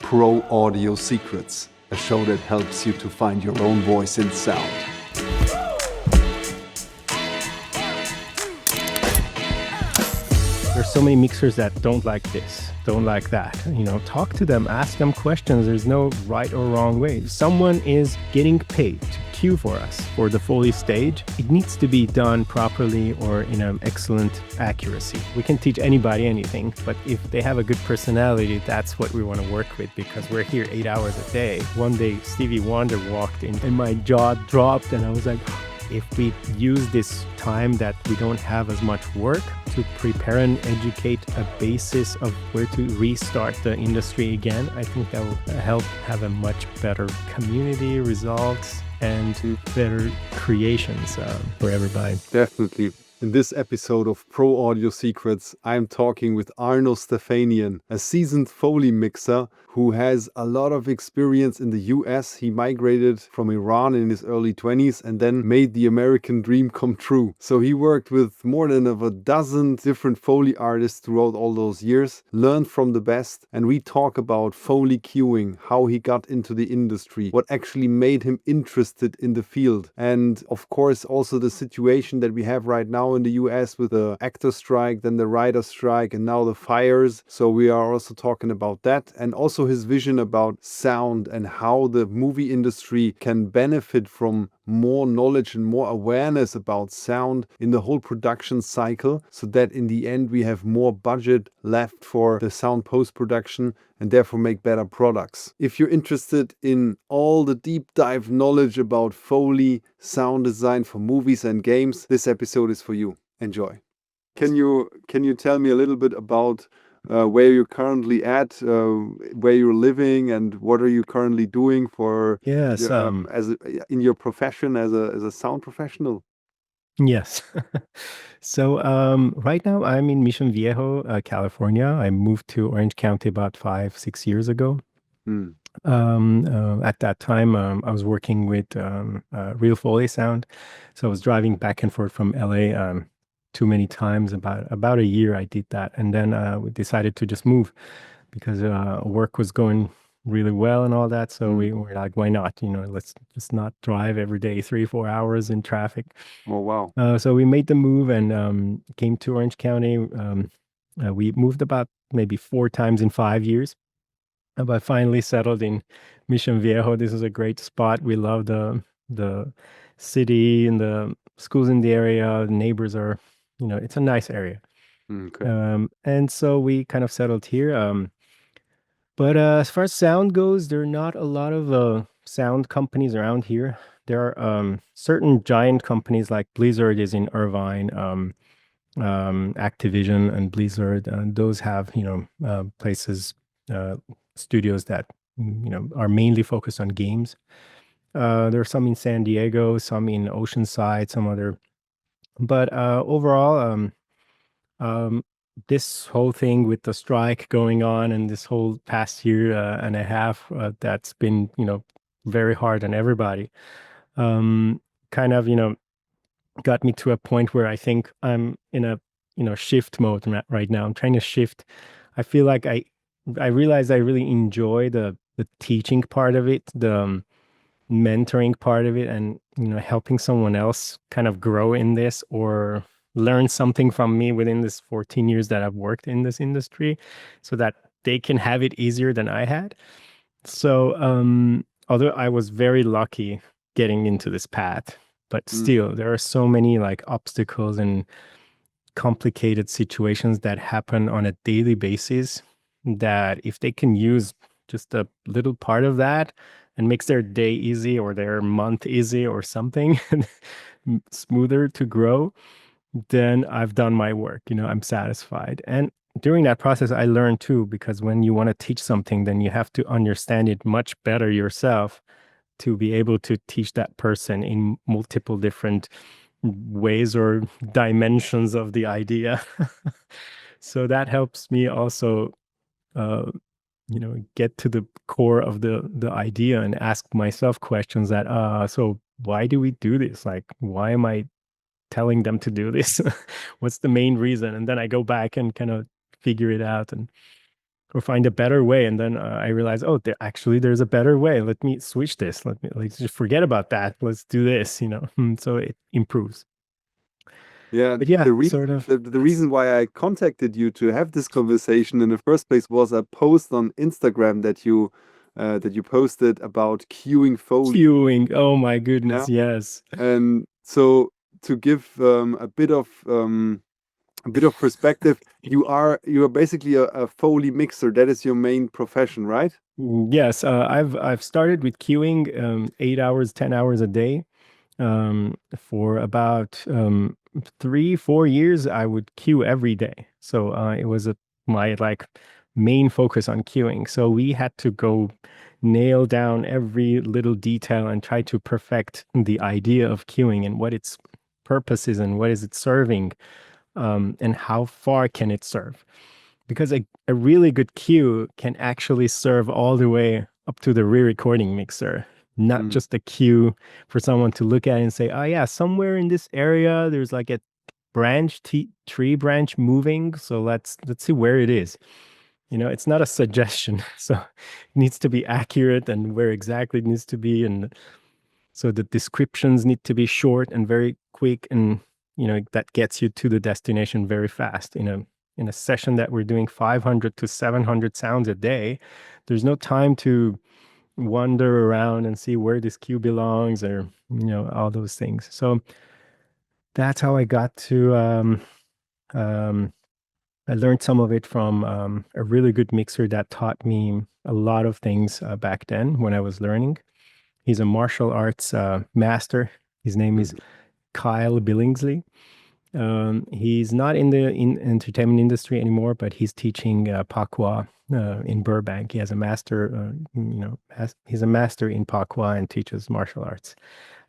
Pro Audio Secrets, a show that helps you to find your own voice in sound. There's so many mixers that don't like this, don't like that. Talk to them, ask them questions. There's no right or wrong way. If someone is getting paid to cue for us for the Foley stage, it needs to be done properly or in an excellent accuracy. We can teach anybody anything, but if they have a good personality, that's what we want to work with, because we're here 8 hours a day. One day, Stevie Wonder walked in and my jaw dropped and I was like, if we use this time that we don't have as much work to prepare and educate a basis of where to restart the industry again, I think that will help have a much better community, results, and better creations for everybody. Definitely. In this episode of Pro Audio Secrets, I'm talking with Arno Stephanian, a seasoned Foley mixer who has a lot of experience in the US. He migrated from Iran in his early 20s and then made the American dream come true. So he worked with more than a dozen different Foley artists throughout all those years, learned from the best, and we talk about Foley cueing, how he got into the industry, what actually made him interested in the field, and of course also the situation that we have right now in the US with the actor strike, then the writer strike, and now the fires. So we are also talking about that, and also his vision about sound and how the movie industry can benefit from more knowledge and more awareness about sound in the whole production cycle, so that in the end we have more budget left for the sound post-production and therefore make better products. If you're interested in all the deep dive knowledge about Foley sound design for movies and games, this episode is for you. Enjoy. Can you tell me a little bit about where you're currently at, where you're living, and what are you currently doing for in your profession as a sound professional? Yes. So right now I'm in Mission Viejo, California. I moved to Orange County about 5-6 years ago. At that time, I was working with Real Foley Sound. So I was driving back and forth from LA too many times. About a year I did that. And then we decided to just move because work was going really well and all that. So we were like, why not? Let's just not drive every day 3-4 hours in traffic. Oh, wow. So we made the move and came to Orange County. We moved about maybe 4 times in 5 years. But finally settled in Mission Viejo. This is a great spot. We love the city and the schools in the area. The neighbors are, it's a nice area. Okay. And so we kind of settled here. But as far as sound goes, there are not a lot of sound companies around here. There are certain giant companies like Blizzard is in Irvine, Activision and Blizzard, and those have, places, studios that are mainly focused on games. There are some in San Diego, some in Oceanside, some other. But overall, this whole thing with the strike going on and this whole past year and a half, that's been very hard on everybody. Kind of got me to a point where I think I'm in a shift mode right now. I'm trying to shift. I feel like I realize I really enjoy the teaching part of it, the mentoring part of it, and helping someone else kind of grow in this or learn something from me within this 14 years that I've worked in this industry, so that they can have it easier than I had. So although I was very lucky getting into this path, but still there are so many like obstacles and complicated situations that happen on a daily basis, that if they can use just a little part of that and makes their day easy or their month easy or something smoother to grow, then I've done my work. I'm satisfied. And during that process, I learned too, because when you want to teach something, then you have to understand it much better yourself to be able to teach that person in multiple different ways or dimensions of the idea. So that helps me also get to the core of the idea and ask myself questions that so why do we do this? Like, why am I telling them to do this? What's the main reason? And then I go back and kind of figure it out. And or find a better way. And then I realized, oh, there's a better way. Let me switch this. Let's just forget about that. Let's do this, So it improves. Yeah, But yeah, the sort reason of. the reason why I contacted you to have this conversation in the first place was a post on Instagram that you posted about queuing Foley. Queuing. Oh my Yeah, goodness, yes. and so to give a bit of perspective, you are basically a Foley mixer. That is your main profession, right? Yes, I've started with queuing 8 hours, 10 hours a day. For about 3, 4 years, I would queue every day. So it was my like main focus on queuing. So we had to go nail down every little detail and try to perfect the idea of queuing and what its purpose is and what is it serving, and how far can it serve. Because a really good queue can actually serve all the way up to the re-recording mixer, not Mm, just a queue for someone to look at and say, oh yeah, somewhere in this area there's like a tree branch moving, so let's see where it is. It's not a suggestion. So it needs to be accurate and where exactly it needs to be. And so the descriptions need to be short and very quick, and that gets you to the destination very fast. In a session that we're doing 500 to 700 sounds a day, there's no time to wander around and see where this cue belongs, or all those things. So that's how I got to um, I learned some of it from a really good mixer that taught me a lot of things back then when I was learning. He's a martial arts master. His name is mhm, Kyle Billingsley. He's not in the entertainment industry anymore, but he's teaching Pakwa in Burbank. He has a master, he's a master in Pakwa and teaches martial arts.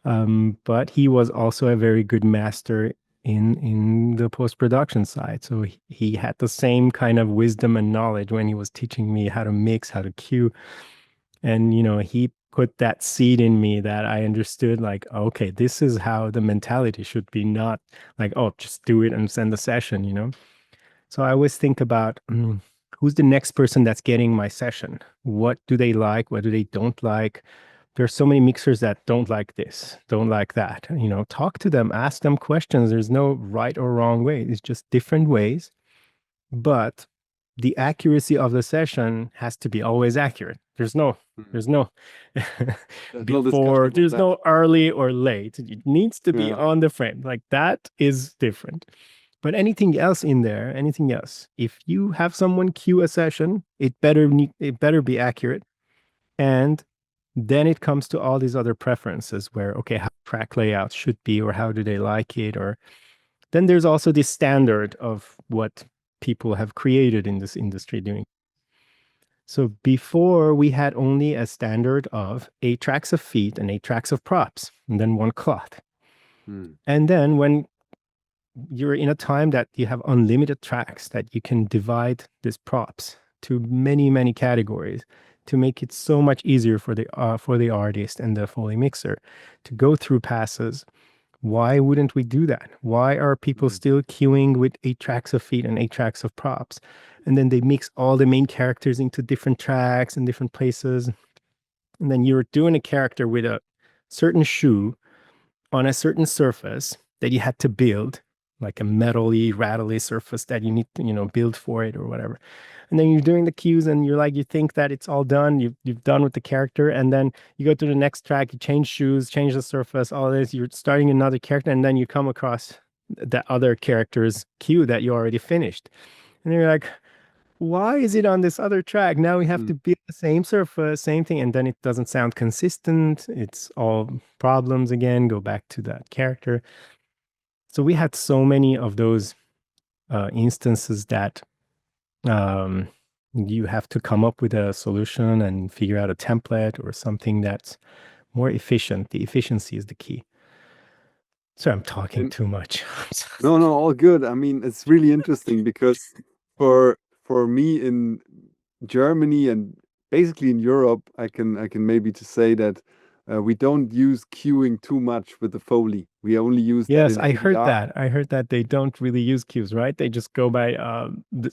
But he was also a very good master in the post-production side. So he had the same kind of wisdom and knowledge when he was teaching me how to mix, how to cue. And, he put that seed in me that I understood, like, okay, this is how the mentality should be, not like, oh, just do it and send the session. So I always think about who's the next person that's getting my session? What do they like? What do they don't like? There's so many mixers that don't like this, don't like that. Talk to them, ask them questions. There's no right or wrong way. It's just different ways. But the accuracy of the session has to be always accurate. mm. There's no There's no discussion before, about there's that. no early or late. It needs to be Yeah. on the frame. Like that is different. But anything else in there, anything else, if you have someone cue a session, it better be accurate. And then it comes to all these other preferences where, okay, how track layouts should be, or how do they like it, or then there's also the standard of what people have created in this industry doing. So before we had only a standard of 8 tracks of feet and 8 tracks of props, and then one cloth. Mm, And then when you're in a time that you have unlimited tracks, that you can divide these props to many, many categories to make it so much easier for the artist and the Foley mixer to go through passes. Why wouldn't we do that? Why are people mm, still queuing with 8 tracks of feet and 8 tracks of props? And then they mix all the main characters into different tracks and different places. And then you're doing a character with a certain shoe on a certain surface that you had to build, like a metally, rattly surface that you need to, build for it or whatever. And then you're doing the cues and you're like, you think that it's all done, you've done with the character, and then you go to the next track, you change shoes, change the surface, all this, you're starting another character, and then you come across that other character's cue that you already finished. And you're like, why is it on this other track? Now we have mm. to build the same surface, same thing, and then it doesn't sound consistent. It's all problems again, go back to that character. So we had so many of those instances that you have to come up with a solution and figure out a template or something that's more efficient. The efficiency is the key. So I'm talking And too much. no, no, all good. I mean, it's really interesting because for me in Germany and basically in Europe, I can maybe to say that we don't use queuing too much with the Foley. We only use that Yes, in I heard ADR. that. I heard that they don't really use cues, right? They just go by,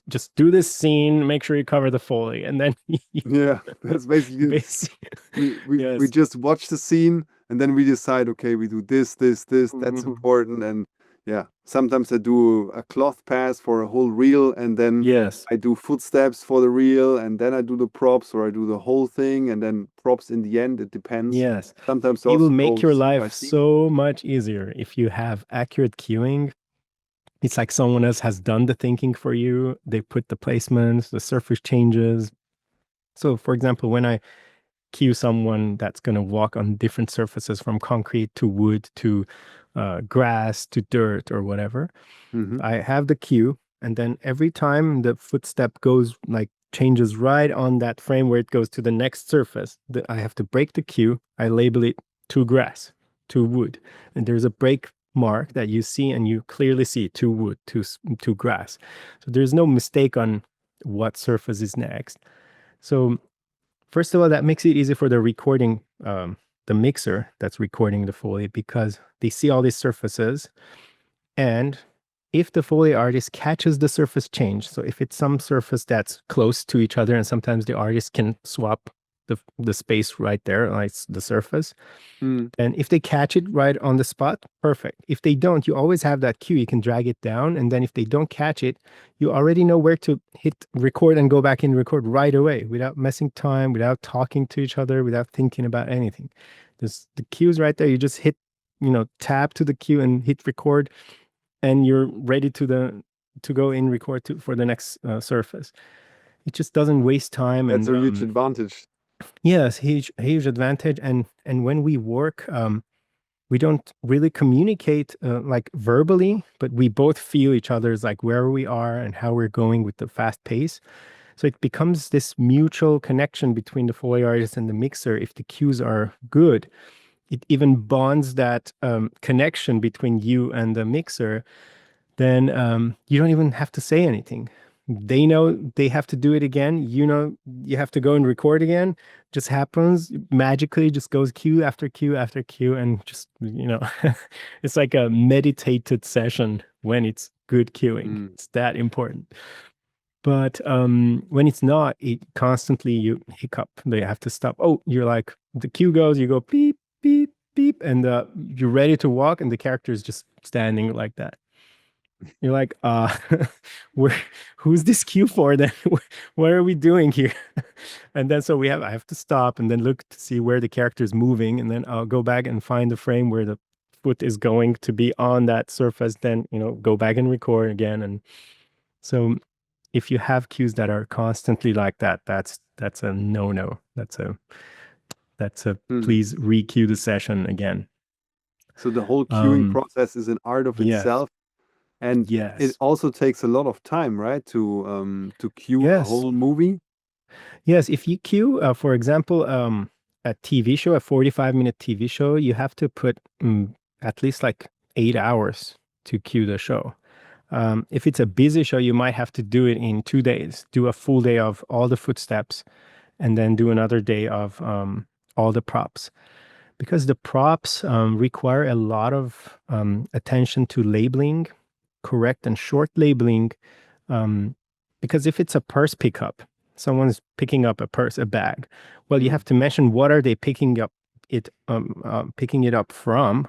just do this scene, make sure you cover the Foley, and then Yeah, that's basically it. basically, We yes. just watch the scene and then we decide, okay, we do this, this, this, that's Mhm. important. And yeah, sometimes I do a cloth pass for a whole reel and then Yes. I do footsteps for the reel and then I do the props or I do the whole thing and then props in the end. It depends. Yes. Sometimes It will also make go your scene by life scene. so much easier if you have accurate cueing. It's like someone else has done the thinking for you. They put the placements, the surface changes. So, for example, when I cue someone that's going to walk on different surfaces from concrete to wood to grass to dirt or whatever, Hmm. I have the cue. And then every time the footstep goes like changes right on that frame where it goes to the next surface, I have to break the cue. I label it to grass, to wood. And there's a break mark that you see and you clearly see to wood, to grass. So there's no mistake on what surface is next. So first of all, that makes it easy for the recording, the mixer that's recording the Foley because they see all these surfaces. And if the Foley artist catches the surface change, so if it's some surface that's close to each other, and sometimes the artist can swap the space right there, like the surface, Mm. and if they catch it right on the spot, perfect. If they don't, you always have that cue. You can drag it down. And then if they don't catch it, you already know where to hit record and go back and record right away without messing time, without talking to each other, without thinking about anything. There's the cues right there. You just hit, tap to the cue and hit record, and you're ready to go in record for the next surface. It just doesn't waste time. That's And a huge advantage. yes, huge advantage. And when we work, we don't really communicate like verbally, but we both feel each other's like where we are and how we're going with the fast pace. So it becomes this mutual connection between the Foley artist and the mixer. If the cues are good, it even bonds that connection between you and the mixer. Then you don't even have to say anything. They know they have to do it again. You know, you have to go and record again. Just happens magically, just goes cue after cue after cue. And just, it's like a meditated session when it's good cueing. Mm. It's that important. But when it's not, it constantly you hiccup. They have to stop. Oh, you're like, the cue goes, you go beep, beep, beep. And you're ready to walk, and the character is just standing like that. You're like, where, who's this cue for then? What are we doing here? And then so I have to stop and then look to see where the character is moving, and then I'll go back and find the frame where the foot is going to be on that surface. Then go back and record again. And so if you have cues that are constantly like that, that's a no. That's a Mm. please re-cue the session again. So the whole queuing Um, process is an art of yes, itself. And it yes, also takes a lot of time, right? To queue a yes. whole movie. Yes, if you queue, for example, a TV show, a 45-minute TV show, you have to put at least like 8 hours to queue the show. If it's a busy show, you might have to do it in 2 days, do a full day of all the footsteps, and then do another day of all the props. Because the props require a lot of attention to labeling, correct and short labeling. Um, because if it's a purse pickup, someone's picking up a purse, a bag. Well, you Mm. have to mention what are they picking it up from,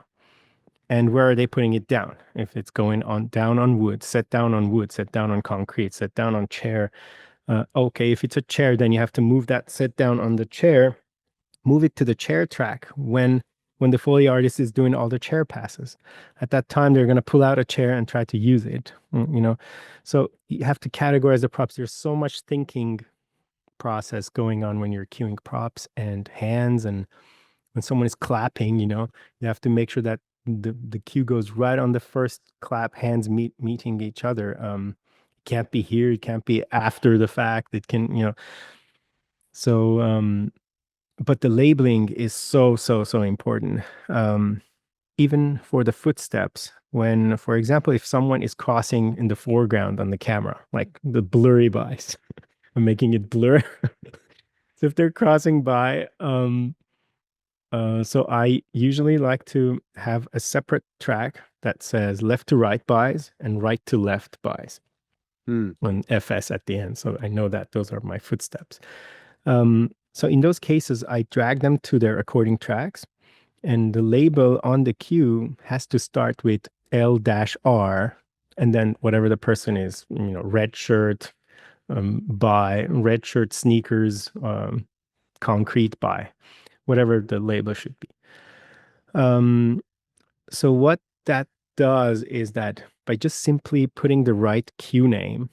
and where are they putting it down? If it's going on down on wood, set down on wood, set down on concrete, set down on chair. Okay, if it's a chair, then you have to move that set down on the chair, move it to the chair track when the Foley artist is doing all the chair passes. At that time, they're going to pull out a chair and try to use it. So you have to categorize the props. There's so much thinking process going on when you're queuing props and hands, and when someone is clapping, you have to make sure that the cue goes right on the first clap, hands meeting each other. It can't be here, it can't be after the fact. It can, so but the labeling is so important. Even for the footsteps, when, for example, if someone is crossing in the foreground on the camera, like the blurry bys, I'm making it blur. So if they're crossing by, So I usually like to have a separate track that says left to right buys and right to left buys Hmm. and FS at the end. So I know that those are my footsteps. So in those cases, I drag them to their according tracks, and the label on the cue has to start with L-R, and then whatever the person is, red shirt, buy, red shirt sneakers, concrete buy, whatever the label should be. So what that does is that by just simply putting the right cue name,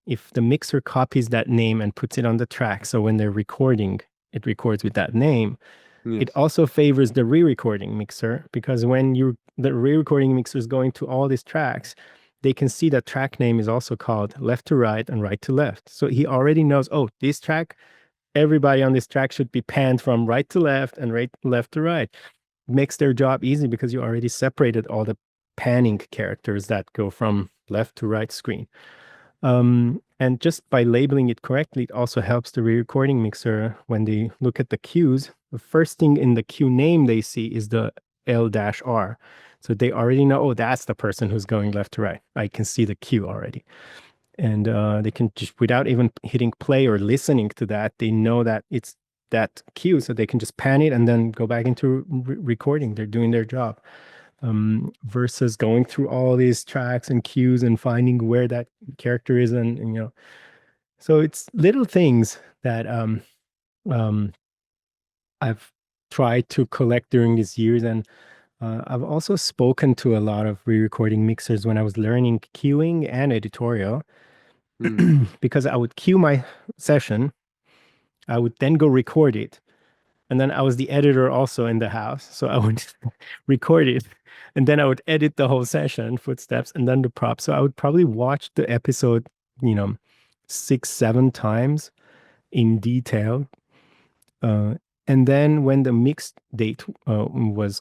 if the mixer copies that name and puts it on the track, so when they're recording, it records with that name. It Yes. also favors the re-recording mixer, because when the re-recording mixer is going to all these tracks, they can see that track name is also called left to right and right to left. So he already knows, oh, this track, everybody on this track should be panned from right to left and right left to right. Makes their job easy because you already separated all the panning characters that go from left to right screen. And just by labeling it correctly, it also helps the re-recording mixer when they look at the cues. The first thing in the cue name they see is the L-R. So they already know, oh, that's the person who's going left to right. I can see the cue already. And they can just, without even hitting play or listening to that, they know that it's that cue. So they can just pan it and then go back into recording. They're doing their job. Versus going through all these tracks and cues and finding where that character is, and so it's little things that um, I've tried to collect during these years, and I've also spoken to a lot of re-recording mixers when I was learning cueing and editorial, Hmm. because I would cue my session, I would then go record it, and then I was the editor also in the house. So I would record it, and then I would edit the whole session, footsteps, and then the props. So I would probably watch the episode, you know, 6, 7 times in detail. Uh, and then when the mix date was,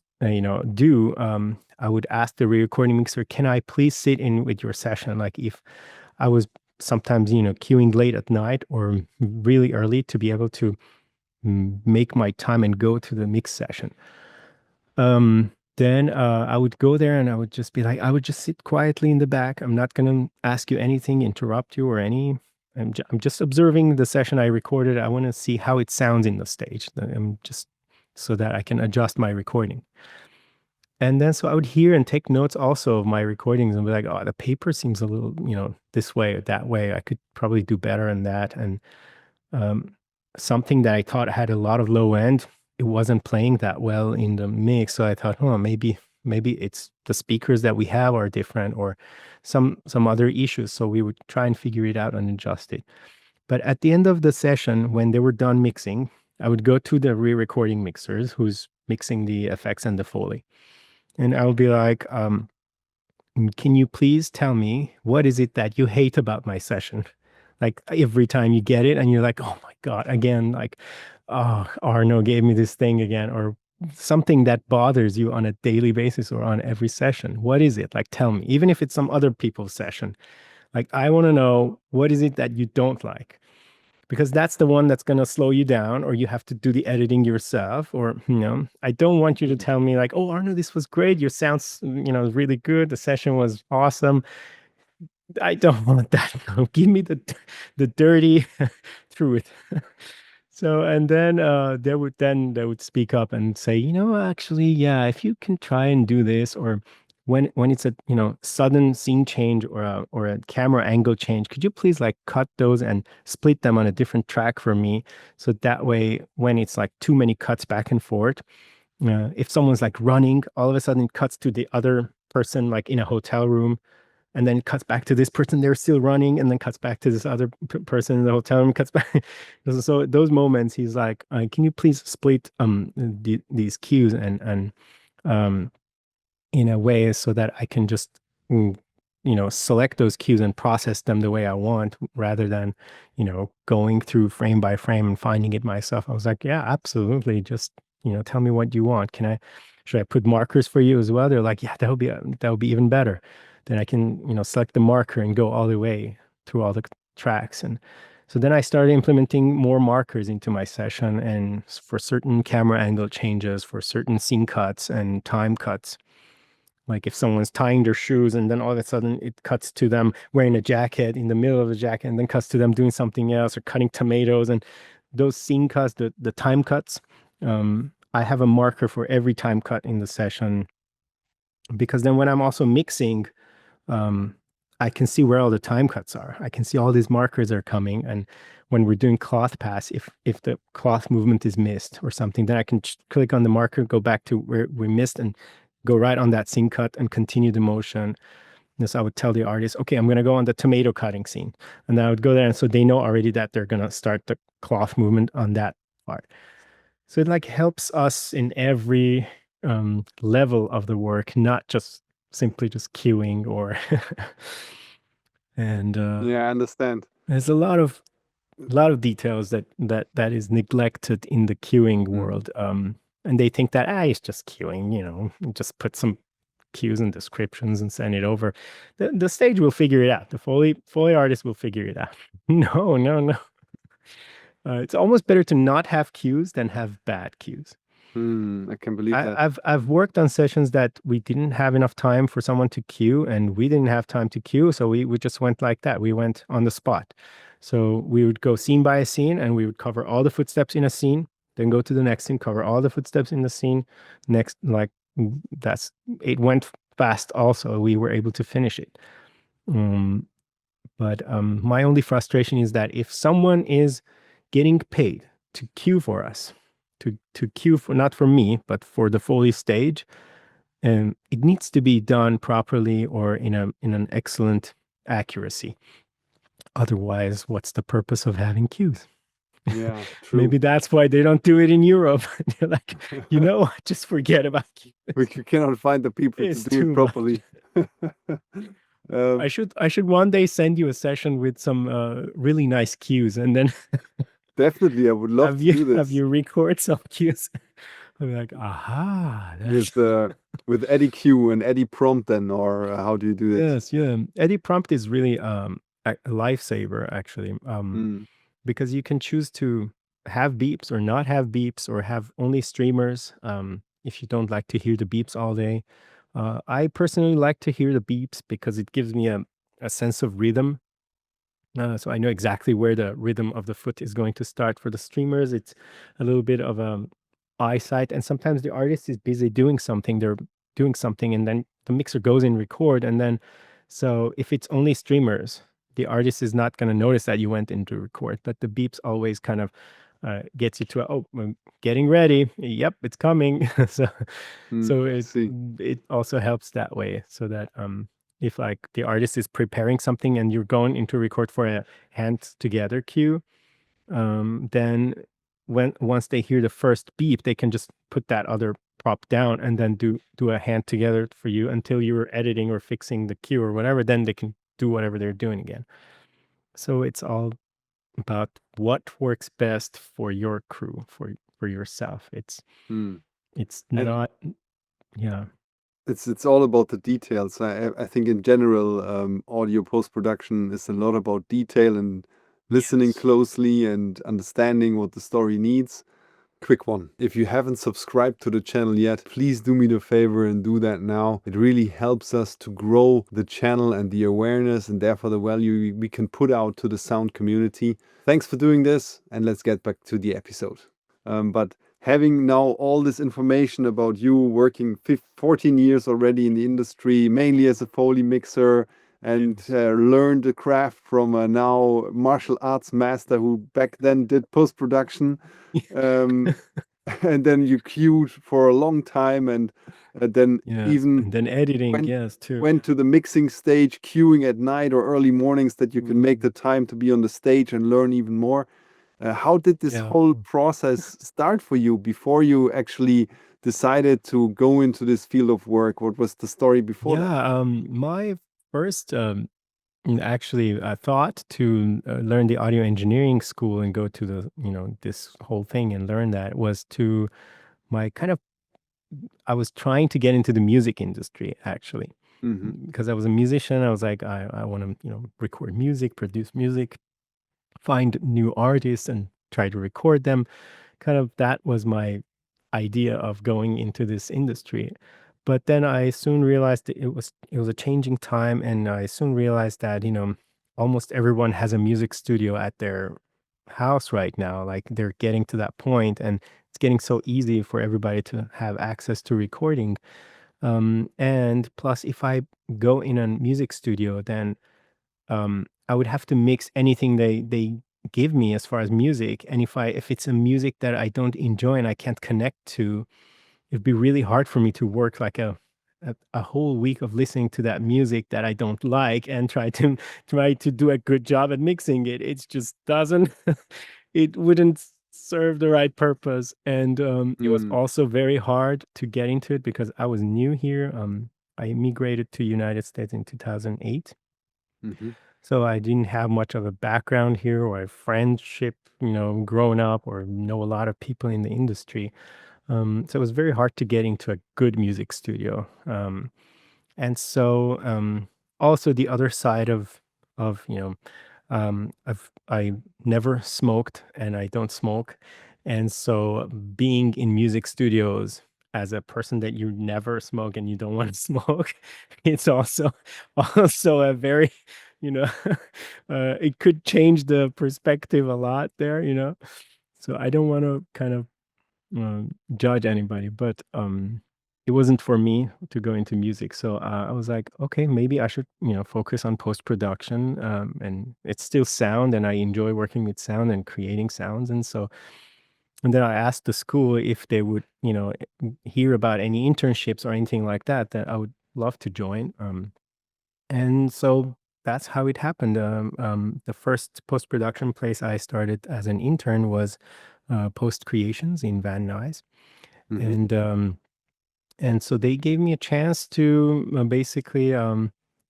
due, I would ask the re-recording mixer, can I please sit in with your session? Like if I was sometimes, queuing late at night or really early to be able to make my time and go to the mix session. Then I would go there and I would just be like, I would just sit quietly in the back. I'm not going to ask you anything, interrupt you or any. I'm just observing the session I recorded. I want to see how it sounds in the stage. I'm just so that I can adjust my recording. And then so I would hear and take notes also of my recordings and be like, oh, the paper seems a little, this way or that way. I could probably do better in that. And um, something that I thought had a lot of low end, it wasn't playing that well in the mix. So I thought, maybe it's the speakers that we have are different or some other issues. So we would try and figure it out and adjust it. But at the end of the session, when they were done mixing, I would go to the re-recording mixers who's mixing the effects and the Foley. And I would be like, can you please tell me what is it that you hate about my session? Like every time you get it and you're like, oh my God, again, like, oh, Arno gave me this thing again, or something that bothers you on a daily basis or on every session. What is it? Like, tell me, even if it's some other people's session. Like, I want to know what is it that you don't like? Because that's the one that's going to slow you down, or you have to do the editing yourself. Or, I don't want you to tell me, like, oh, Arno, this was great. Your sounds, really good. The session was awesome. I don't want that. No, give me the dirty truth. So, and then they would speak up and say, actually, yeah, if you can try and do this, or when it's a sudden scene change or a camera angle change, could you please like cut those and split them on a different track for me, so that way when it's like too many cuts back and forth, if someone's like running, all of a sudden it cuts to the other person like in a hotel room, and then it cuts back to this person, they're still running, and then cuts back to this other person in the hotel room, cuts back. So those moments, he's like, can you please split these cues and um, in a way so that I can just select those cues and process them the way I want, rather than going through frame by frame and finding it myself. I was like, yeah, absolutely, just tell me what you want. Should I put markers for you as well? They're like, yeah, that would be even better. Then I can select the marker and go all the way through all the tracks. And So then I started implementing more markers into my session, and for certain camera angle changes, for certain scene cuts and time cuts. Like if someone's tying their shoes and then all of a sudden it cuts to them wearing a jacket in the middle of the jacket and then cuts to them doing something else or cutting tomatoes, and those scene cuts, the time cuts, I have a marker for every time cut in the session, because then when I'm also mixing, um, I can see where all the time cuts are. I can see all these markers are coming. And when we're doing cloth pass, if the cloth movement is missed or something, then I can click on the marker, go back to where we missed, and go right on that scene cut and continue the motion. Yes, I would tell the artist, okay, I'm going to go on the tomato cutting scene. And I would go there. And so they know already that they're going to start the cloth movement on that part. So it like helps us in every level of the work, not just simply just cueing or and Yeah, I understand. there's a lot of details that is neglected in the queuing Mm. world, and they think that it's just queuing, just put some cues and descriptions and send it over. The stage will figure it out. The Foley artist will figure it out. No, no, no. It's almost better to not have cues than have bad cues. I can believe that. I've worked on sessions that we didn't have enough time for someone to cue, and we didn't have time to cue, so we just went like that. We went on the spot. So we would go scene by a scene, and we would cover all the footsteps in a scene, then go to the next scene, cover all the footsteps in the scene. Next, like that's it went fast. Also, we were able to finish it. But my only frustration is that if someone is getting paid to cue for us, to cue for, not for me, but for the Foley stage, it needs to be done properly or in an excellent accuracy. Otherwise, what's the purpose of having cues? Yeah, true. Maybe that's why they don't do it in Europe. They're like, just forget about cues. We cannot find the people It's to do too it properly. I should one day send you a session with some really nice cues, and then Definitely, I would love have to you do have this you record some cues. I'm like, aha, with Eddie Q and Eddie Prompt. Then, or how do you do this? yes, yeah. Eddie Prompt is really a lifesaver, actually, Mm. because you can choose to have beeps or not have beeps or have only streamers, if you don't like to hear the beeps all day. I personally like to hear the beeps because it gives me a sense of rhythm. So I know exactly where the rhythm of the foot is going to start. For the streamers, it's a little bit of eyesight, and sometimes the artist is busy doing something. They're doing something, and then the mixer goes in record, and then so if it's only streamers, the artist is not going to notice that you went into record. But the beeps always kind of gets you to I'm getting ready. Yep, it's coming. so so I see. it also helps that way, so that if like the artist is preparing something and you're going into record for a hand together cue, then once they hear the first beep, they can just put that other prop down and then do a hand together for you until you're editing or fixing the cue or whatever. Then they can do whatever they're doing again. So it's all about what works best for your crew, for yourself. It's Mm. And not, yeah. it's all about the details. I think in general, audio post production is a lot about detail and listening Yes. closely and understanding what the story needs. Quick one. If you haven't subscribed to the channel yet, please do me the favor and do that now. It really helps us to grow the channel and the awareness and therefore the value we can put out to the sound community. Thanks for doing this, and let's get back to the episode. But having now all this information about you working 14 years already in the industry, mainly as a Foley mixer, and Yes. learned the craft from a now martial arts master who back then did post-production. Um, and then you queued for a long time, and then Yeah. even And then editing, went yes, too. went to the mixing stage, queuing at night or early mornings that you can make the time to be on the stage and learn even more. How did this Yeah. whole process start for you before you actually decided to go into this field of work? What was the story before that? Yeah. My first, actually, I thought to learn the audio engineering school and go to the, this whole thing and learn that was to my kind of, I was trying to get into the music industry, actually, Hmm. because I was a musician. I was like, I want to, record music, produce music. find new artists and try to record them. Kind of that was my idea of going into this industry. But then I soon realized that it was a changing time, and I soon realized that, almost everyone has a music studio at their house right now. Like, they're getting to that point, and it's getting so easy for everybody to have access to recording. And plus, if I go in a music studio, then I would have to mix anything they give me as far as music. And if it's a music that I don't enjoy and I can't connect to, it'd be really hard for me to work like a whole week of listening to that music that I don't like and try to do a good job at mixing it. It just doesn't. It wouldn't serve the right purpose. And it was Mm. also very hard to get into it because I was new here. I immigrated to United States in 2008. Mm-hmm. So I didn't have much of a background here or a friendship, growing up, or know a lot of people in the industry. So it was very hard to get into a good music studio. And so, also the other side of I never smoked and I don't smoke, and so being in music studios as a person that you never smoke and you don't want to smoke, it's also a very, you know, it could change the perspective a lot there. So I don't want to kind of judge anybody, but it wasn't for me to go into music. So I was like, okay, maybe I should, focus on post production. And it's still sound, and I enjoy working with sound and creating sounds. And then I asked the school if they would, hear about any internships or anything like that that I would love to join. And so that's how it happened. The first post production place I started as an intern was Post Creations in Van Nuys. Mm-hmm. And so they gave me a chance to basically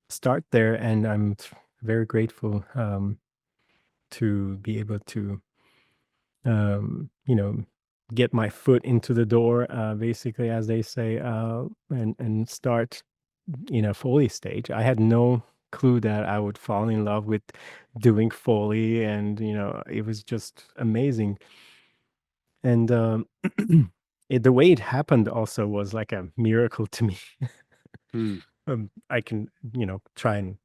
start there, and I'm very grateful to be able to you know get my foot into the door, basically, as they say, and start in a Foley stage. I had no clue that I would fall in love with doing Foley, and it was just amazing. And the way it happened also was like a miracle to me. Mm. I can, try and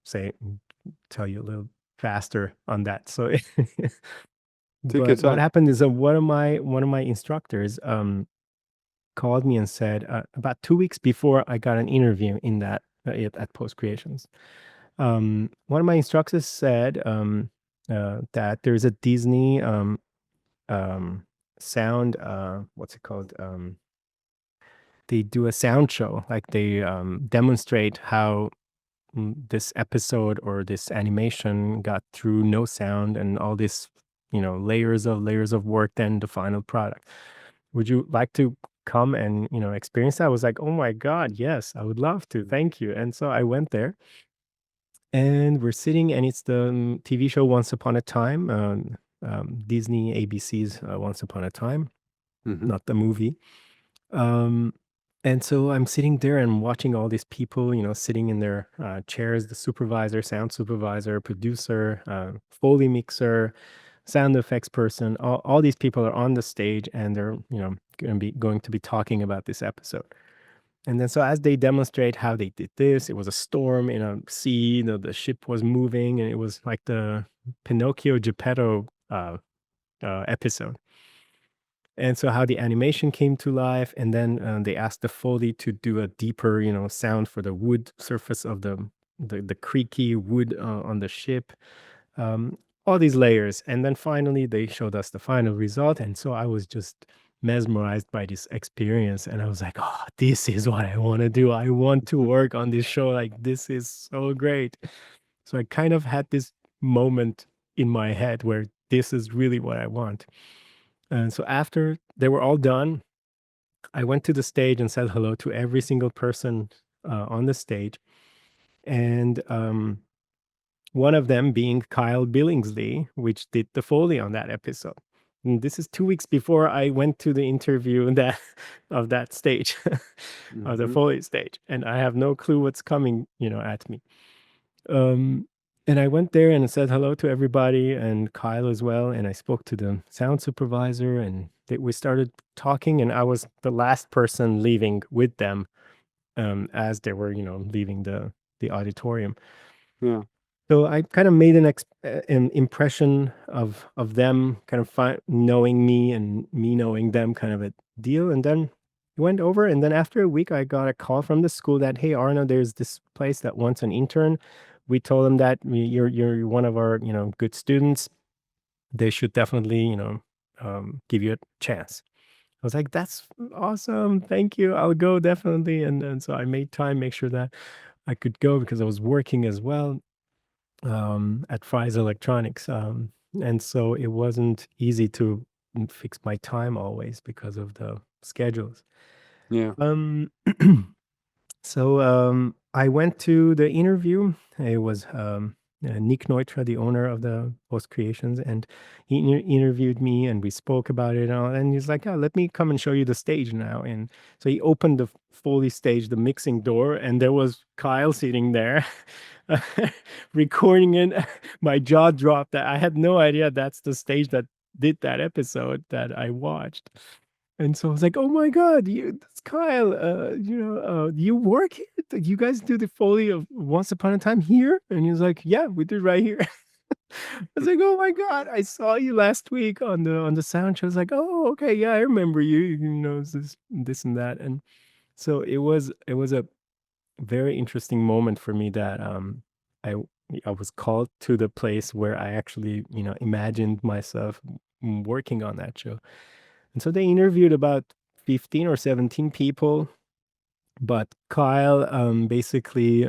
tell you a little faster on that. So, Take your but what time. happened is that one of my instructors called me and said, about 2 weeks before I got an interview in that at Post Creations. One of my instructors said that there's a Disney um, sound. What's it called? They do a sound show, like they demonstrate how this episode or this animation got through no sound and all this, layers of work, then the final product. Would you like to come and experience that? I was like, oh my god, yes, I would love to, thank you. And so I went there, and we're sitting, and it's the TV show Once Upon a Time, Disney ABC's Once Upon a Time, Mm-hmm. not the movie. um and so I'm sitting there and watching all these people, sitting in their chairs, the supervisor, sound supervisor, producer, Foley mixer, sound effects person. All these people are on the stage, and they're, going to be talking about this episode. And then, so as they demonstrate how they did this, it was a storm in a sea, the ship was moving, and it was like the Pinocchio Geppetto episode. And so how the animation came to life, and then they asked the Foley to do a deeper, sound for the wood surface of the creaky wood on the ship. Um, all these layers, and then finally they showed us the final result, and so I was just mesmerized by this experience, and I was like, "Oh, this is what I want to do. I want to work on this show. Like, this is so great." So I kind of had this moment in my head where this is really what I want. And so after they were all done, I went to the stage and said hello to every single person on the stage. And one of them being Kyle Billingsley, which did the Foley on that episode. And this is 2 weeks before I went to the interview that of that stage, of the Mm-hmm. Foley stage. And I have no clue what's coming, at me. Um, And I went there and said hello to everybody and Kyle as well. And I spoke to the sound supervisor and we started talking. And I was the last person leaving with them as they were, leaving the auditorium. Yeah. So I kind of made an impression of them, kind of knowing me and me knowing them, kind of a deal. And then it went over. And then after a week, I got a call from the school that, hey, Arno, there's this place that wants an intern. We told them that you're one of our good students. They should definitely give you a chance. I was like, that's awesome. Thank you. I'll go definitely. And so I made time, make sure that I could go because I was working as well at Fry's Electronics. And so it wasn't easy to fix my time always because of the schedules. Yeah. Um, so I went to the interview. It was Nick Neutra, the owner of the Post Creations, and he interviewed me, and we spoke about it. And he's like, "Oh, let me come and show you the stage now." And so he opened the Foley stage, the mixing door, and there was Kyle sitting there, recording it. My jaw dropped. I had no idea that's the stage that did that episode that I watched. And so I was like, "Oh my God, that's Kyle. You work here? You guys do the Foley of Once Upon a Time here?" And he was like, "Yeah, we did right here." I was like, "Oh my God, I saw you last week on the sound show." I was like, "Oh, okay, yeah, I remember you. It's this and that." And so it was a very interesting moment for me that I I was called to the place where I actually imagined myself working on that show. And so they interviewed about 15 or 17 people, but Kyle basically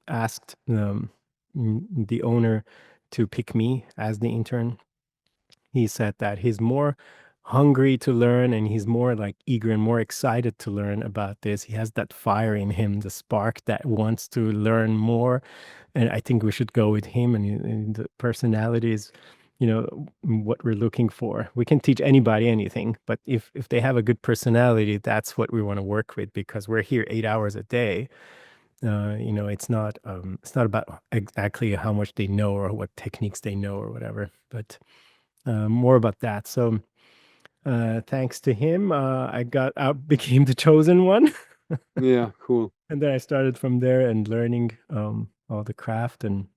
asked the owner to pick me as the intern. He said that he's more hungry to learn and he's more like eager and more excited to learn about this. He has that fire in him, the spark that wants to learn more. And I think we should go with him, and the personality is, what we're looking for. We can teach anybody anything, but if they have a good personality, that's what we want to work with because we're here 8 hours a day. It's not about exactly how much they know or what techniques they know or whatever, but more about that. So thanks to him, I got out, became the chosen one. Yeah. Cool. And then I started from there and learning all the craft, and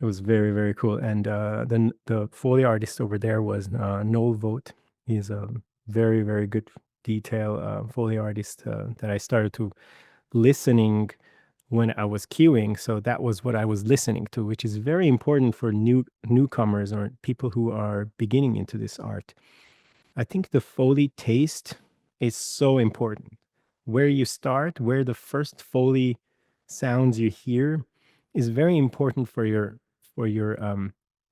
it was very, very cool. And then the Foley artist over there was Noel Vogt. He's a very, very good detail Foley artist that I started to listening when I was queuing. So that was what I was listening to, which is very important for newcomers or people who are beginning into this art. I think the Foley taste is so important. Where you start, where the first Foley sounds you hear is very important for your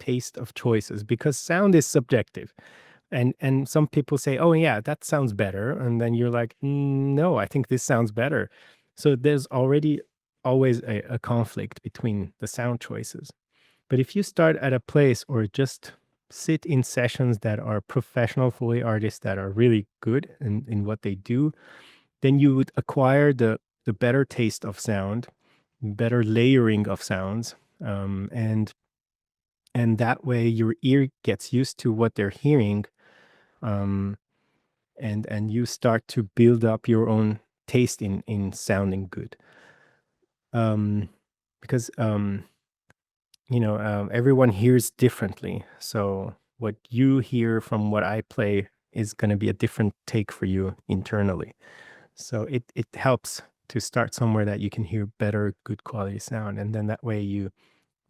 taste of choices because sound is subjective. And some people say, "Oh yeah, that sounds better." And then you're like, "No, I think this sounds better." So there's already always a conflict between the sound choices. But if you start at a place or just sit in sessions that are professional Foley artists that are really good in what they do, then you would acquire the better taste of sound, better layering of sounds, and that way your ear gets used to what they're hearing, um, and you start to build up your own taste in sounding good. Um, because everyone hears differently. So what you hear from what I play is going to be a different take for you internally. So it helps to start somewhere that you can hear better, good quality sound, and then that way you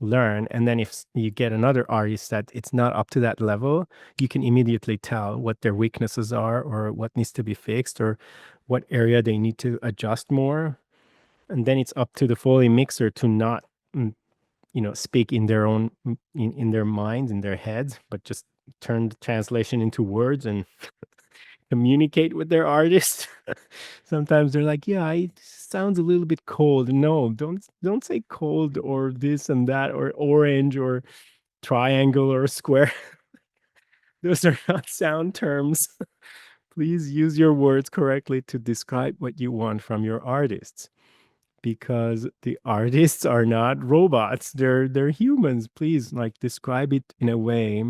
learn. And then if you get another artist that it's not up to that level, you can immediately tell what their weaknesses are or what needs to be fixed or what area they need to adjust more. And then it's up to the Foley mixer to not speak in their own in their minds, in their heads, but just turn the translation into words and communicate with their artist. Sometimes they're like, "Yeah, it sounds a little bit cold." No, don't say cold or this and that or orange or triangle or square. Those are not sound terms. Please use your words correctly to describe what you want from your artists. because the artists are not robots. They're humans. Please, like, describe it in a way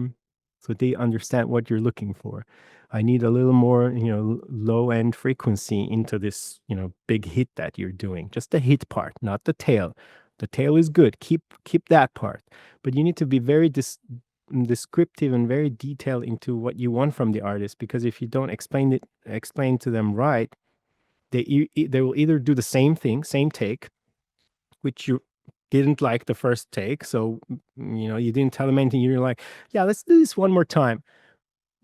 so they understand what you're looking for. I need a little more, low end frequency into this, big hit that you're doing. Just the hit part, not the tail. The tail is good. Keep that part. But you need to be very descriptive and very detailed into what you want from the artist, because if you don't explain to them right, they will either do the same thing, same take, which you didn't like the first take. So, you didn't tell them anything. You're like, yeah, let's do this one more time.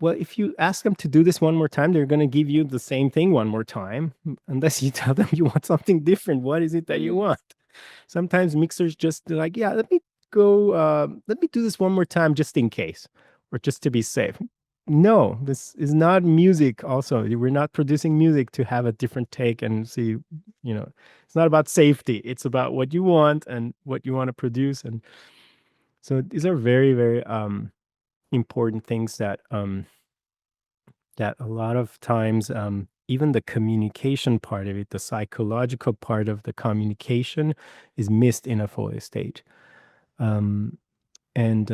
Well, if you ask them to do this one more time, they're going to give you the same thing one more time, unless you tell them you want something different. What is it that you Mm. want? Sometimes mixers just like, yeah, let me do this one more time just in case, or just to be safe. No, this is not music. Also, we're not producing music to have a different take and see, it's not about safety. It's about what you want and what you want to produce. And so these are very, very important things that a lot of times, even the communication part of it, the psychological part of the communication, is missed in a Foley stage. Um, and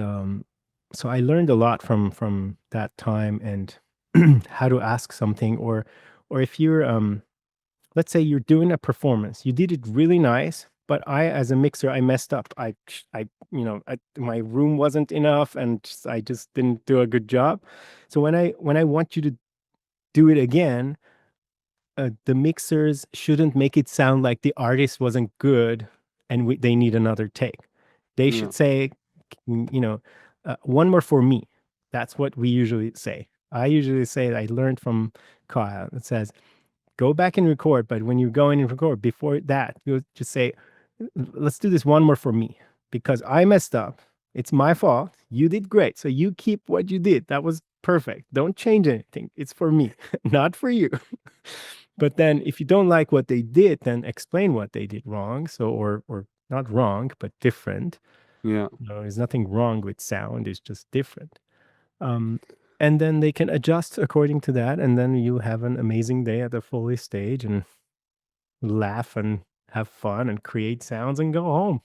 So I learned a lot from that time, and how to ask something, or if you're, let's say you're doing a performance, you did it really nice, but I, as a mixer, I messed up. My room wasn't enough, and I just didn't do a good job. So when I want you to do it again, the mixers shouldn't make it sound like the artist wasn't good and they need another take. They Yeah. should say, one more for me. That's what we usually say. I usually say, I learned from Kyle. It says, go back and record, but when you go in and record, before that, you just say, let's do this one more for me, because I messed up. It's my fault. You did great. So you keep what you did. That was perfect. Don't change anything. It's for me, not for you. But then if you don't like what they did, then explain what they did wrong. So, or not wrong, but different. Yeah. There's nothing wrong with sound. It's just different. Um, and then they can adjust according to that. And then you have an amazing day at the Foley stage and laugh and have fun and create sounds and go home.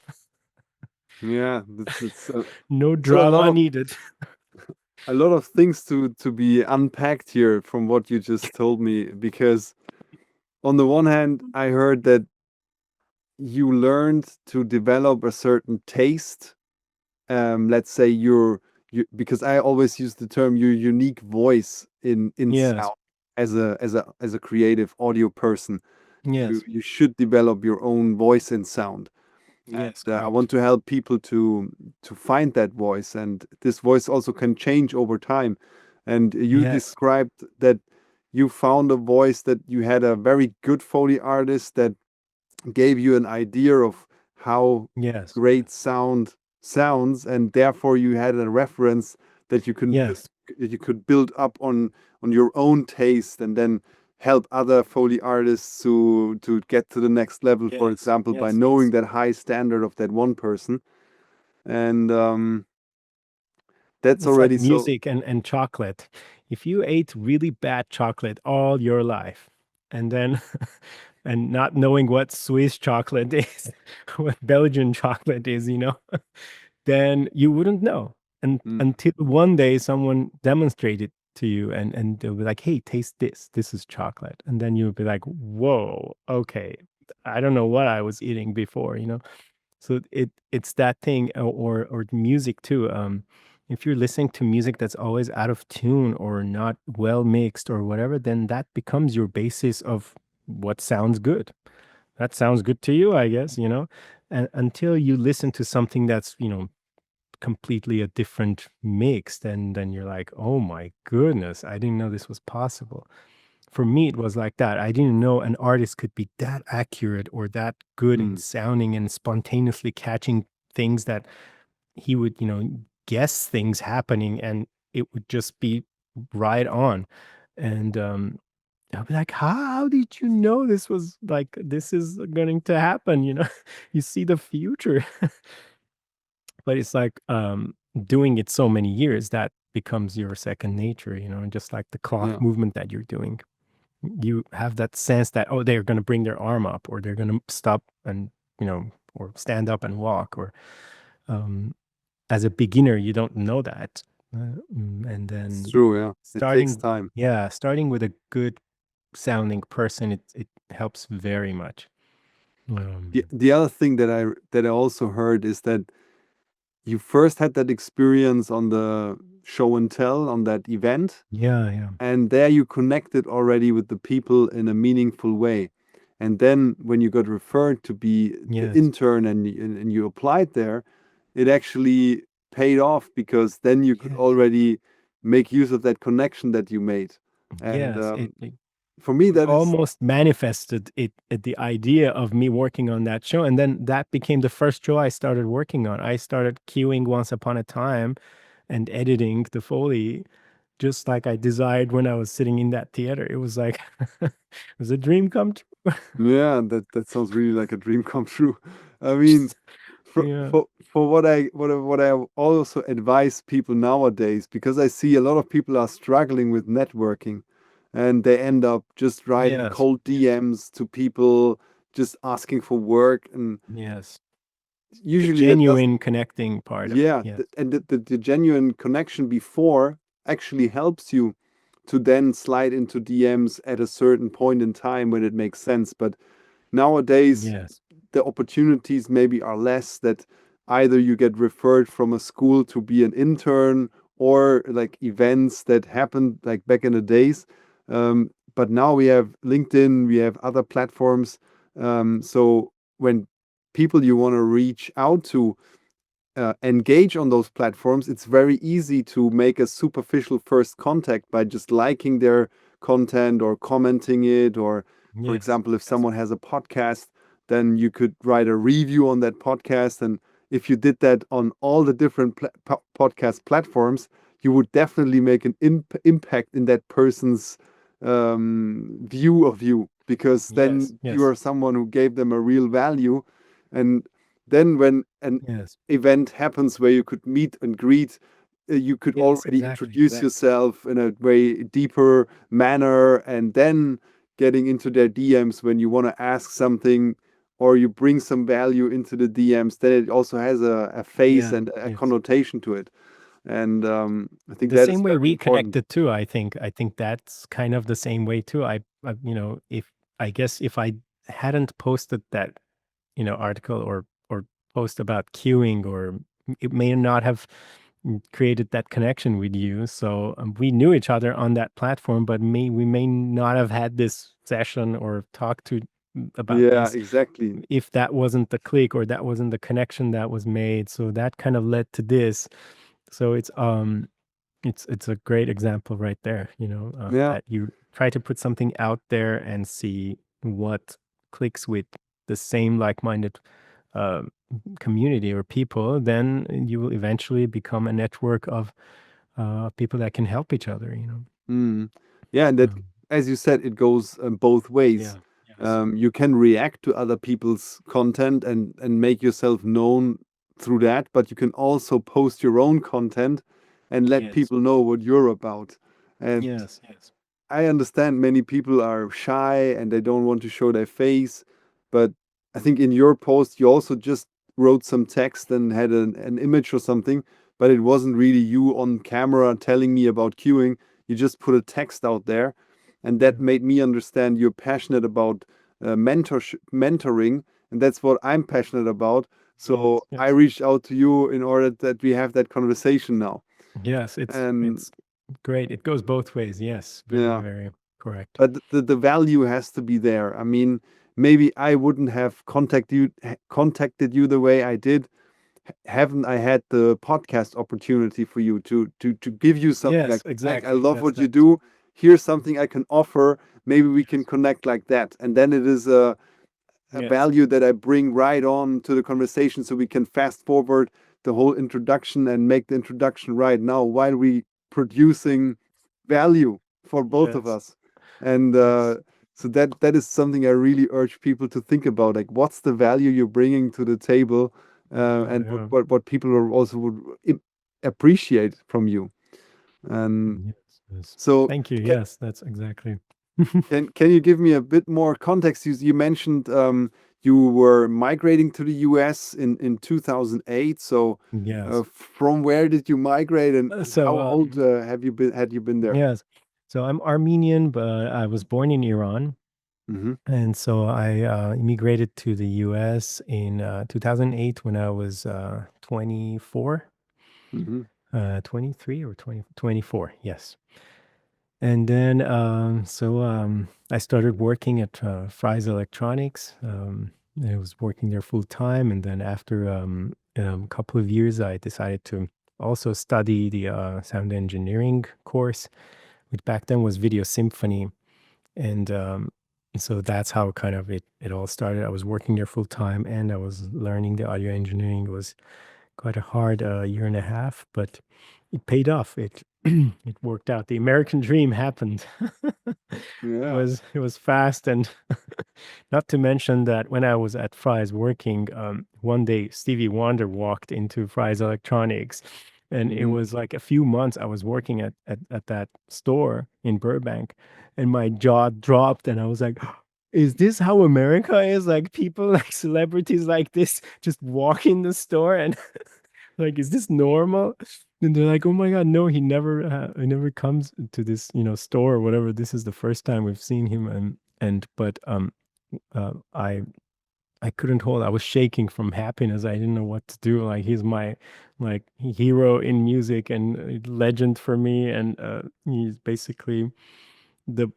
Yeah. It's No so drama needed. a lot of things to be unpacked here from what you just told me, because on the one hand, I heard that you learned to develop a certain taste. Let's say because I always use the term your unique voice in Yes. sound as a creative audio person. You Yes. you should develop your own voice in sound. Yes. I Correct. want to help people to find that voice, and this voice also can change over time. And you Yes. described that you found a voice, that you had a very good Foley artist that gave you an idea of how Yes. great sound sounds, and therefore you had a reference that Yes. that you could build up on your own taste, and then help other Foley artists to get to the next level, for Yes. example, by Yes. knowing that high standard of that one person. And that's It's like already so. music and chocolate. If you ate really bad chocolate all your life, and then and not knowing what Swiss chocolate is, what Belgian chocolate is, then you wouldn't know. And Mm, until one day someone demonstrated to you, and they'll be like, hey, taste this. This is chocolate. And then you'll be like, whoa, okay. I don't know what I was eating before. So it's that thing, or music too. If you're listening to music that's always out of tune or not well mixed or whatever, then that becomes your basis of what sounds good. That sounds good to you, I guess. And until you listen to something that's, completely a different mix, then you're like, oh my goodness, I didn't know this was possible. For me, it was like that. I didn't know an artist could be that accurate or that good in mm, sounding and spontaneously catching things that he would, guess things happening, and it would just be right on. And I'll be like, how did you know this is going to happen? You see the future. But it's like, doing it so many years that becomes your second nature, just like the clock yeah. movement that you're doing. you have that sense that, oh, they're going to bring their arm up, or they're going to stop and, or stand up and walk, or um, as a beginner, you don't know that. And It's then true, yeah. It takes starting, time. yeah, starting with a good sounding person, it helps very much. The other thing that I also heard is that you first had that experience on the show and tell on that event, Yeah, yeah. and there you connected already with the people in a meaningful way. And then when you got referred to be the Yes. intern and you applied there, it actually paid off because then you could Yes. already make use of that connection that you made. And Yes. It for me, that is, almost manifested it at the idea of me working on that show, and then that became the first show I started working on. I started queuing once upon a time and editing the Foley just like I desired when I was sitting in that theater. It was like it was a dream come true. yeah, that sounds really like a dream come true. I mean, Yeah. for what I also advise people nowadays, because I see a lot of people are struggling with networking, and they end up just writing Yes. cold DMs to people, just asking for work, and Yes. The usually that doesn't. genuine connecting part of it. Yeah, Yes. and the genuine connection before actually helps you to then slide into DMs at a certain point in time when it makes sense. But nowadays, Yes. the opportunities maybe are less, that either you get referred from a school to be an intern, or like events that happened like back in the days. But now we have LinkedIn, we have other platforms. So when people you want to reach out to engage on those platforms, it's very easy to make a superficial first contact by just liking their content or commenting it. Or, for Yes. example, if Yes. someone has a podcast, then you could write a review on that podcast. And if you did that on all the different podcast platforms, you would definitely make an impact in that person's view of you, because Yes. then you Yes. are someone who gave them a real value. And then when an Yes. event happens where you could meet and greet, you could Yes. already Exactly. introduce yourself in a way deeper manner, and then getting into their DMs when you want to ask something, or you bring some value into the DMs, then it also has a face Yeah. and a Yes. connotation to it. And I think The that is same way very we important. connected too. I think that's kind of the same way too. If I guess if I hadn't posted that, article or post about queuing, or it may not have created that connection with you. So we knew each other on that platform, but we may not have had this session or talked to about Yeah, this exactly. if that wasn't the click or that wasn't the connection that was made. So that kind of led to this. So it's a great example right there, Yeah. that you try to put something out there and see what clicks with the same like-minded uh, community or people. Then you will eventually become a network of people that can help each other. Mm. Yeah, and that, Um, as you said, it goes both ways. yeah. Yes. You can react to other people's content and make yourself known through that, but you can also post your own content and let Yes. people know what you're about. And Yes. Yes. I understand many people are shy and they don't want to show their face, but I think in your post you also just wrote some text and had an image or something, but it wasn't really you on camera telling me about queuing. You just put a text out there, and that Yeah. made me understand you're passionate about mentoring, and that's what I'm passionate about. Yes. So I Yes. reached out to you in order that we have that conversation now. Yes. It's And it's great. It goes both ways. Yes. Very, yeah. very correct. But the value has to be there. I mean, maybe I wouldn't have contacted you the way I did, haven't I had the podcast opportunity for you to give you something Yes. like, Mike, I Exactly. love That's what you that. do. Here's something I can offer. Maybe we can Yes. connect like that. And then it is a Yes. value that I bring right on to the conversation, so we can fast forward the whole introduction and make the introduction right now while we producing value for both of Yes. us. And Yes. so that is something I really urge people to think about. Like, what's the value you're bringing to the table, Yeah. and Yeah. what people are also would appreciate from you. And Yes. Yes. so, Thank you. ca- Yes. That's exactly. Can you give me a bit more context? You mentioned you were migrating to the US in 2008. So Yes. from where did you migrate, and So, how old have you been? Had you been there? yes. So I'm Armenian, but I was born in Iran. Hmm. And so I immigrated to the US in 2008 when I was 24, Hmm. 23 or 20 24. Yes. And then, I started working at Fry's Electronics. I was working there full time. And then after a couple of years, I decided to also study the sound engineering course, which back then was Video Symphony. And so that's how kind of it all started. I was working there full time and I was learning the audio engineering. It was quite a hard year and a half, but it paid off. It it worked out. The American dream happened. Yeah. It was fast, and not to mention that when I was at Fry's working, one day Stevie Wonder walked into Fry's Electronics, and it Hmm. was like a few months I was working at that store in Burbank, and my jaw dropped, and I was like, is this how America is? Like people like celebrities like this just walk in the store and like, is this normal? And they're like, oh my God, no, he never comes to this, store or whatever. This is the first time we've seen him. I couldn't hold. I was shaking from happiness. I didn't know what to do. Like he's my like hero in music and legend for me. And he's basically the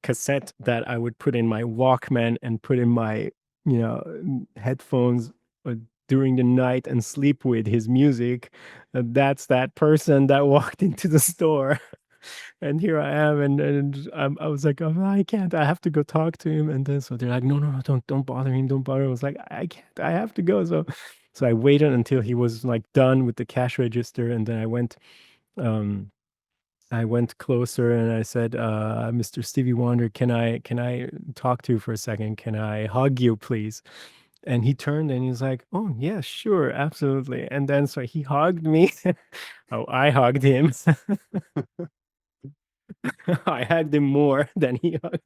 cassette that I would put in my Walkman and put in my headphones uh, during the night and sleep with his music. That's that person that walked into the store. And here I am, and I was like, oh, I can't. I have to go talk to him. And then so they're like, no, no, no, don't bother him, don't bother him. I was like, I can't. I have to go. So I waited until he was like done with the cash register, and then I went closer and I said, Mr. Stevie Wonder, can I talk to you for a second? Can I hug you, please? And he turned and he's like, oh yeah, sure, absolutely. And then so he hugged me. Oh, I hugged him. I hugged him more than he hugged.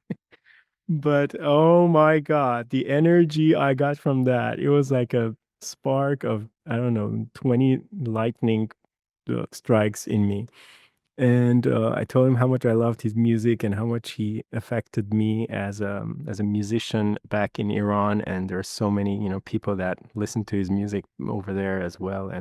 But oh my God, the energy I got from that, it was like a spark of, I don't know, 20 lightning strikes in me. And I told him how much I loved his music and how much he affected me as a musician back in Iran. And there's so many, people that listen to his music over there as well.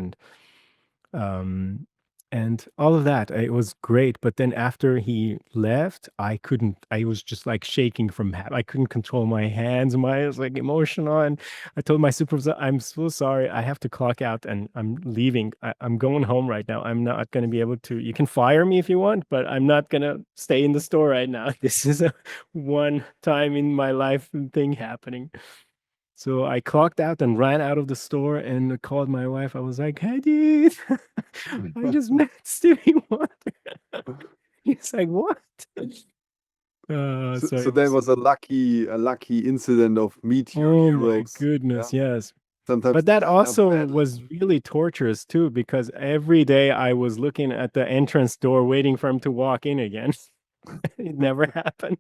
Um, and all of that, it was great. But then after he left, I couldn't. I was just like shaking from. I couldn't control my hands. I was like emotional, and I told my supervisor, "I'm so sorry. I have to clock out, and I'm leaving. I'm going home right now. I'm not going to be able to. You can fire me if you want, but I'm not going to stay in the store right now. This is a one time in my life thing happening." So I clocked out and ran out of the store and called my wife. I was like, "Hey, dude, I just met Stevie Wonder." He's like, "What?" So, So so it that was, was a lucky incident of meet your oh my heroes. Yeah. goodness, yes. Sometimes But that they end up also badly. was really torturous too, because every day I was looking at the entrance door waiting for him to walk in again. It never happened.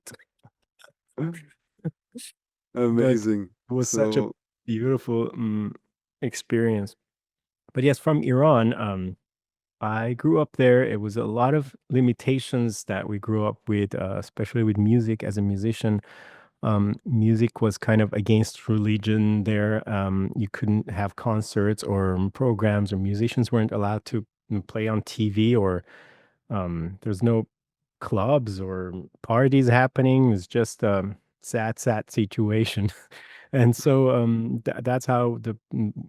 But Amazing. it was such a So, beautiful experience. But yes, from Iran, I grew up there. It was a lot of limitations that we grew up with, especially with music as a musician. Music was kind of against religion there. You couldn't have concerts or programs, or musicians weren't allowed to play on TV, or there's no clubs or parties happening. It's just a sad, sad situation. And so that's how the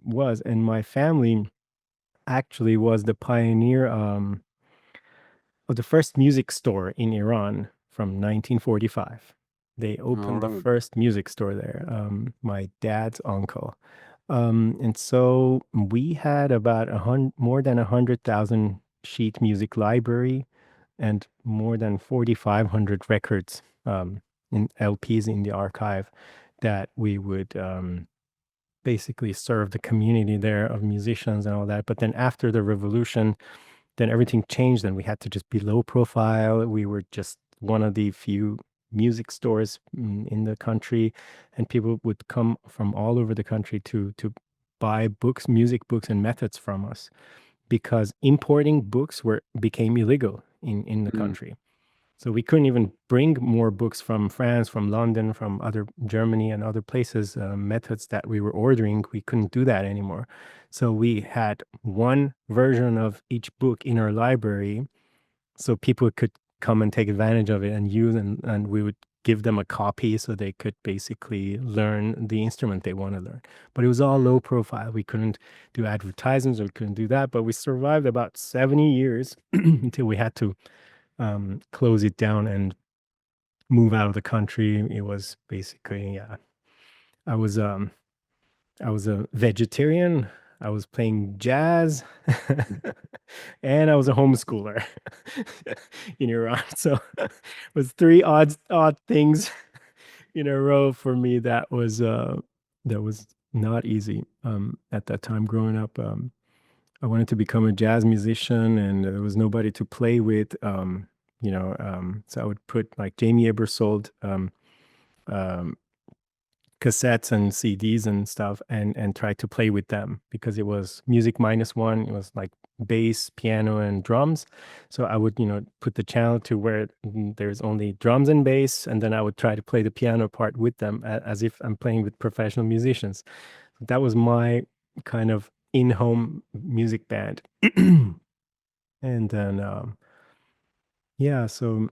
was. And my family actually was the pioneer of the first music store in Iran from 1945. They all opened the right. first music store there, my dad's uncle. And so we had about more than 100,000 sheet music library and more than 4,500 records in LPs in the archive that we would basically serve the community there of musicians and all that. But then after the revolution, then everything changed and we had to just be low profile. We were just one of the few music stores in the country, and people would come from all over the country to buy books, music books, and methods from us because importing books were became illegal in the Mm. country. So we couldn't even bring more books from France, from London, from other Germany and other places, methods that we were ordering. We couldn't do that anymore. So we had one version of each book in our library so people could come and take advantage of it and use, and we would give them a copy so they could basically learn the instrument they want to learn. But it was all low profile. We couldn't do advertisements, we couldn't do that. But we survived about 70 years until we had to close it down and move out of the country. It was basically, yeah. I was I was a vegetarian. I was playing jazz, and I was a homeschooler in Iran. So it was three odd things in a row for me. That was not easy at that time growing up. I wanted to become a jazz musician, and there was nobody to play with. So I would put like Jamie Ebersold um, cassettes and CDs and stuff, and try to play with them because it was music minus one. It was like bass, piano, and drums. So I would, put the channel to where there's only drums and bass, and then I would try to play the piano part with them as if I'm playing with professional musicians. That was my kind of in-home music band. And then yeah, so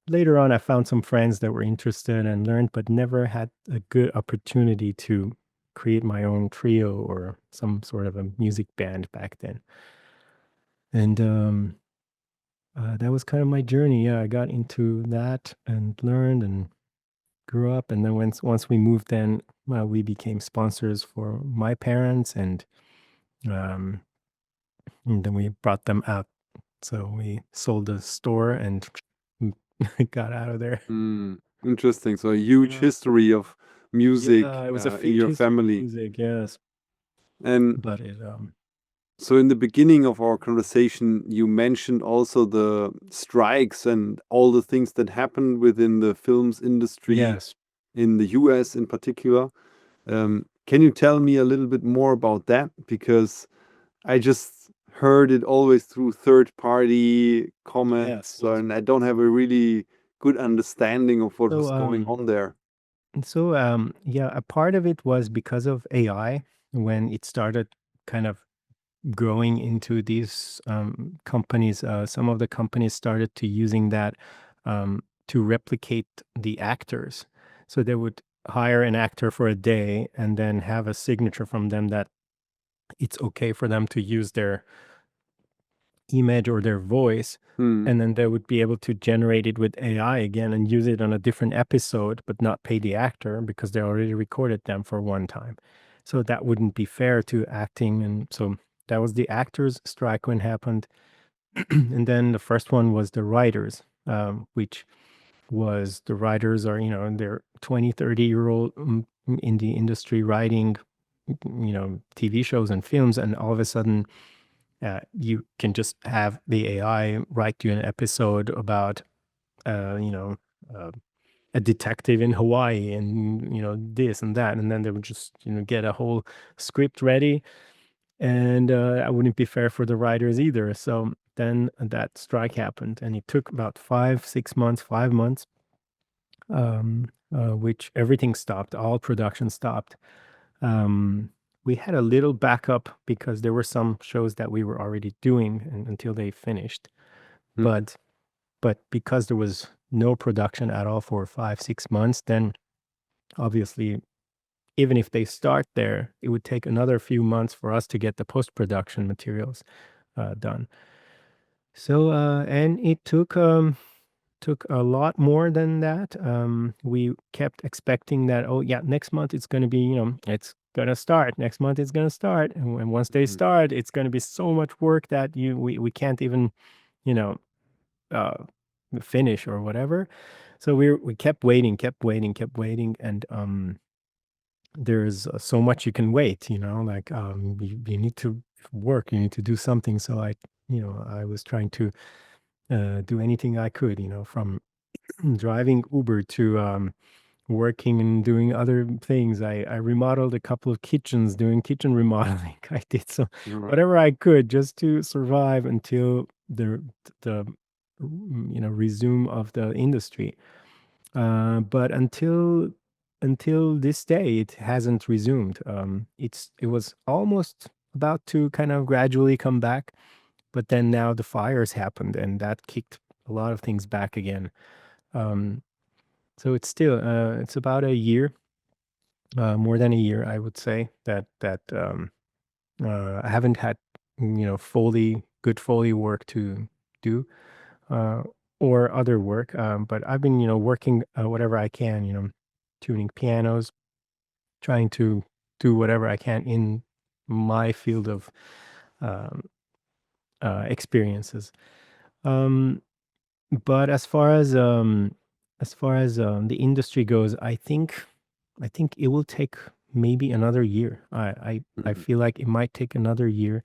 later on I found some friends that were interested and learned, but never had a good opportunity to create my own trio or some sort of a music band back then. And that was kind of my journey. Yeah, I got into that and learned and grew up. And then once we moved, then we became sponsors for my parents, um, and then we brought them out. So we sold the store and got out of there. Mm. Interesting. So a huge Yeah. history of music Yeah, it was a in fake your history of family. music, yes. And But it so in the beginning of our conversation, you mentioned also the strikes and all the things that happened within the films industry yes. in the US in particular. Can you tell me a little bit more about that? Because I just heard it always through third party comments, Yes, so, yes. and I don't have a really good understanding of what So was going on there. yeah, a part of it was because of AI when it started kind of growing into these companies. Some of the companies started to using that to replicate the actors. So they would hire an actor for a day and then have a signature from them that it's okay for them to use their image or their voice, Hmm. and then they would be able to generate it with AI again and use it on a different episode, but not pay the actor because they already recorded them for one time. So that wouldn't be fair to acting. And so that was the actors' strike when happened. And then the first one was the writers, which was the writers are, they're 20, 30-year-old in the industry writing, TV shows and films, and all of a sudden you can just have the AI write you an episode about, uh, you know, uh, a detective in Hawaii and, this and that. And then they would just, get a whole script ready. And that wouldn't be fair for the writers either. So then that strike happened and it took about 5 6 months, 5 months, which everything stopped, all production stopped. Um, we had a little backup because there were some shows that we were already doing until they finished. Hmm. But because there was no production at all for 5 6 months, then obviously even if they start there, it would take another few months for us to get the post production materials done. So and it took a lot more than that. We kept expecting that, oh yeah, next month it's going to be, it's going to start. Next month it's going to start, and once they Hmm. start, it's going to be so much work that we can't even, you know, uh, finish or whatever. So we kept waiting, kept waiting, kept waiting, and there's so much you can wait. Like you need to work, you need to do something. So I was trying to do anything I could, from driving Uber to working and doing other things. I remodeled a couple of kitchens, doing kitchen remodeling. I did so All right. whatever I could just to survive until the resume of the industry. But until this day, it hasn't resumed. It was almost about to kind of gradually come back, but then now the fires happened, and that kicked a lot of things back again. Um, so it's about a year, more than a year, I would say, that I haven't had Foley good Foley work to do, uh, or other work. But I've been working whatever I can, tuning pianos, trying to do whatever I can in my field of um, experiences. Um, but as far as the industry goes, I think it will take maybe another year. I Mhm. feel like it might take another year,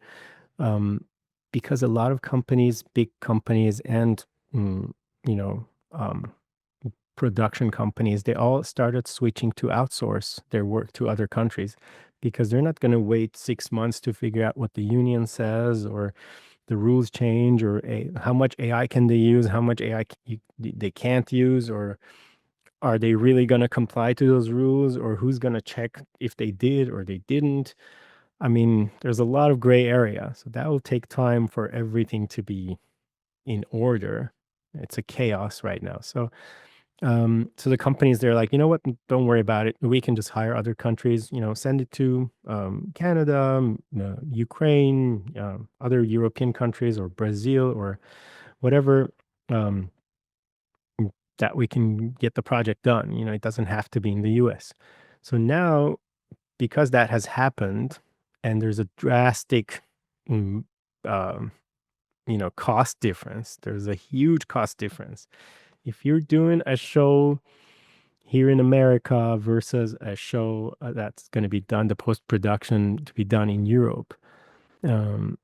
um, because a lot of companies, big companies, and mm, you know um, production companies, they all started switching to outsource their work to other countries because they're not going to wait 6 months to figure out what the union says, or the rules change, or how much AI can they use, how much AI they can't use, or are they really going to comply to those rules, or who's going to check if they did or they didn't. I mean, there's a lot of gray area, so that will take time for everything to be in order. It's a chaos right now. So the companies, they're like, you know what? Don't worry about it. We can just hire other countries. Send it to Canada, Ukraine, other European countries, or Brazil, or whatever, um, that we can get the project done. It doesn't have to be in the U.S. So now, because that has happened, and there's a drastic, mm, um, cost difference. There's a huge cost difference. If you're doing a show here in America versus a show that's going to be done, the post production to be done in Europe, um,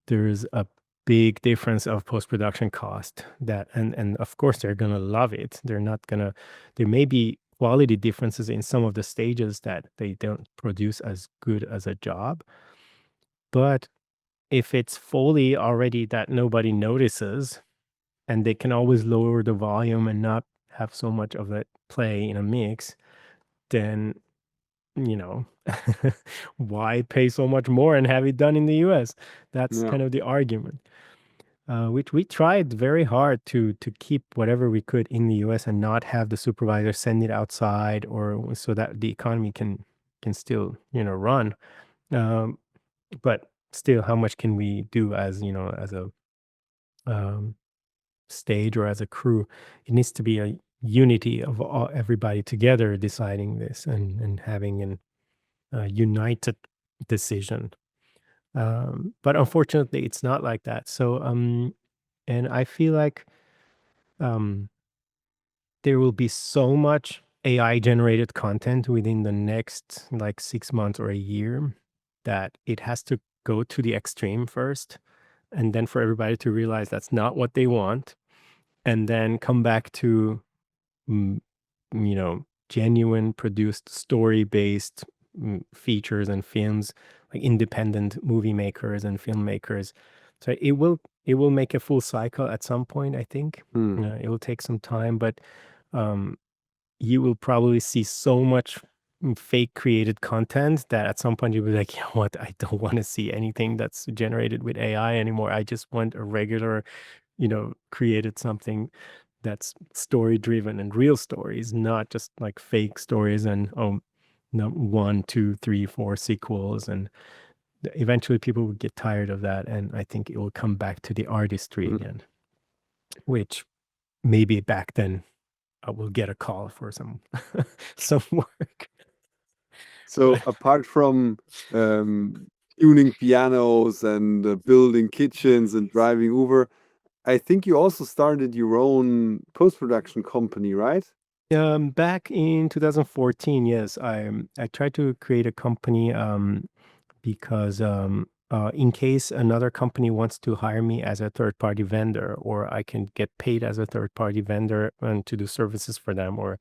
there's a big difference of post production cost. And of course they're going to love it. They're not going to. There may be quality differences in some of the stages that they don't produce as good as a job, but if it's Foley already that nobody notices, and they can always lower the volume and not have so much of that play in a mix, then you know, why pay so much more and have it done in the US? That's Yeah. kind of the argument. Which we tried very hard to keep whatever we could in the US and not have the supervisor send it outside, or so that the economy can still run. Um, but still, how much can we do as as a um, stage or as a crew? It needs to be a unity of everybody together deciding this, and having an united decision. But unfortunately, it's not like that. And I feel like um, there will be so much AI generated content within the next like 6 months or a year that it has to go to the extreme first, and then for everybody to realize that's not what they want, and then come back to mm, genuine produced story based features and films, like independent movie makers and filmmakers. So it will make a full cycle at some point, I think. Hmm. It will take some time, but um, you will probably see so much fake created content that at some point you'll be like, you know what, I don't want to see anything that's generated with AI anymore. I just want a regular, created something that's story driven and real stories, not just like fake stories and no, one, two, three, four sequels. And eventually people will get tired of that. And I think it will come back to the artistry Mhm. again, which maybe back then I will get a call for some some work. So But apart from um, tuning pianos and building kitchens and driving Uber, I think you also started your own post-production company, right? back in 2014, yes, I tried to create a company because in case another company wants to hire me as a third-party vendor, or I can get paid as a third-party vendor and to do services for them, or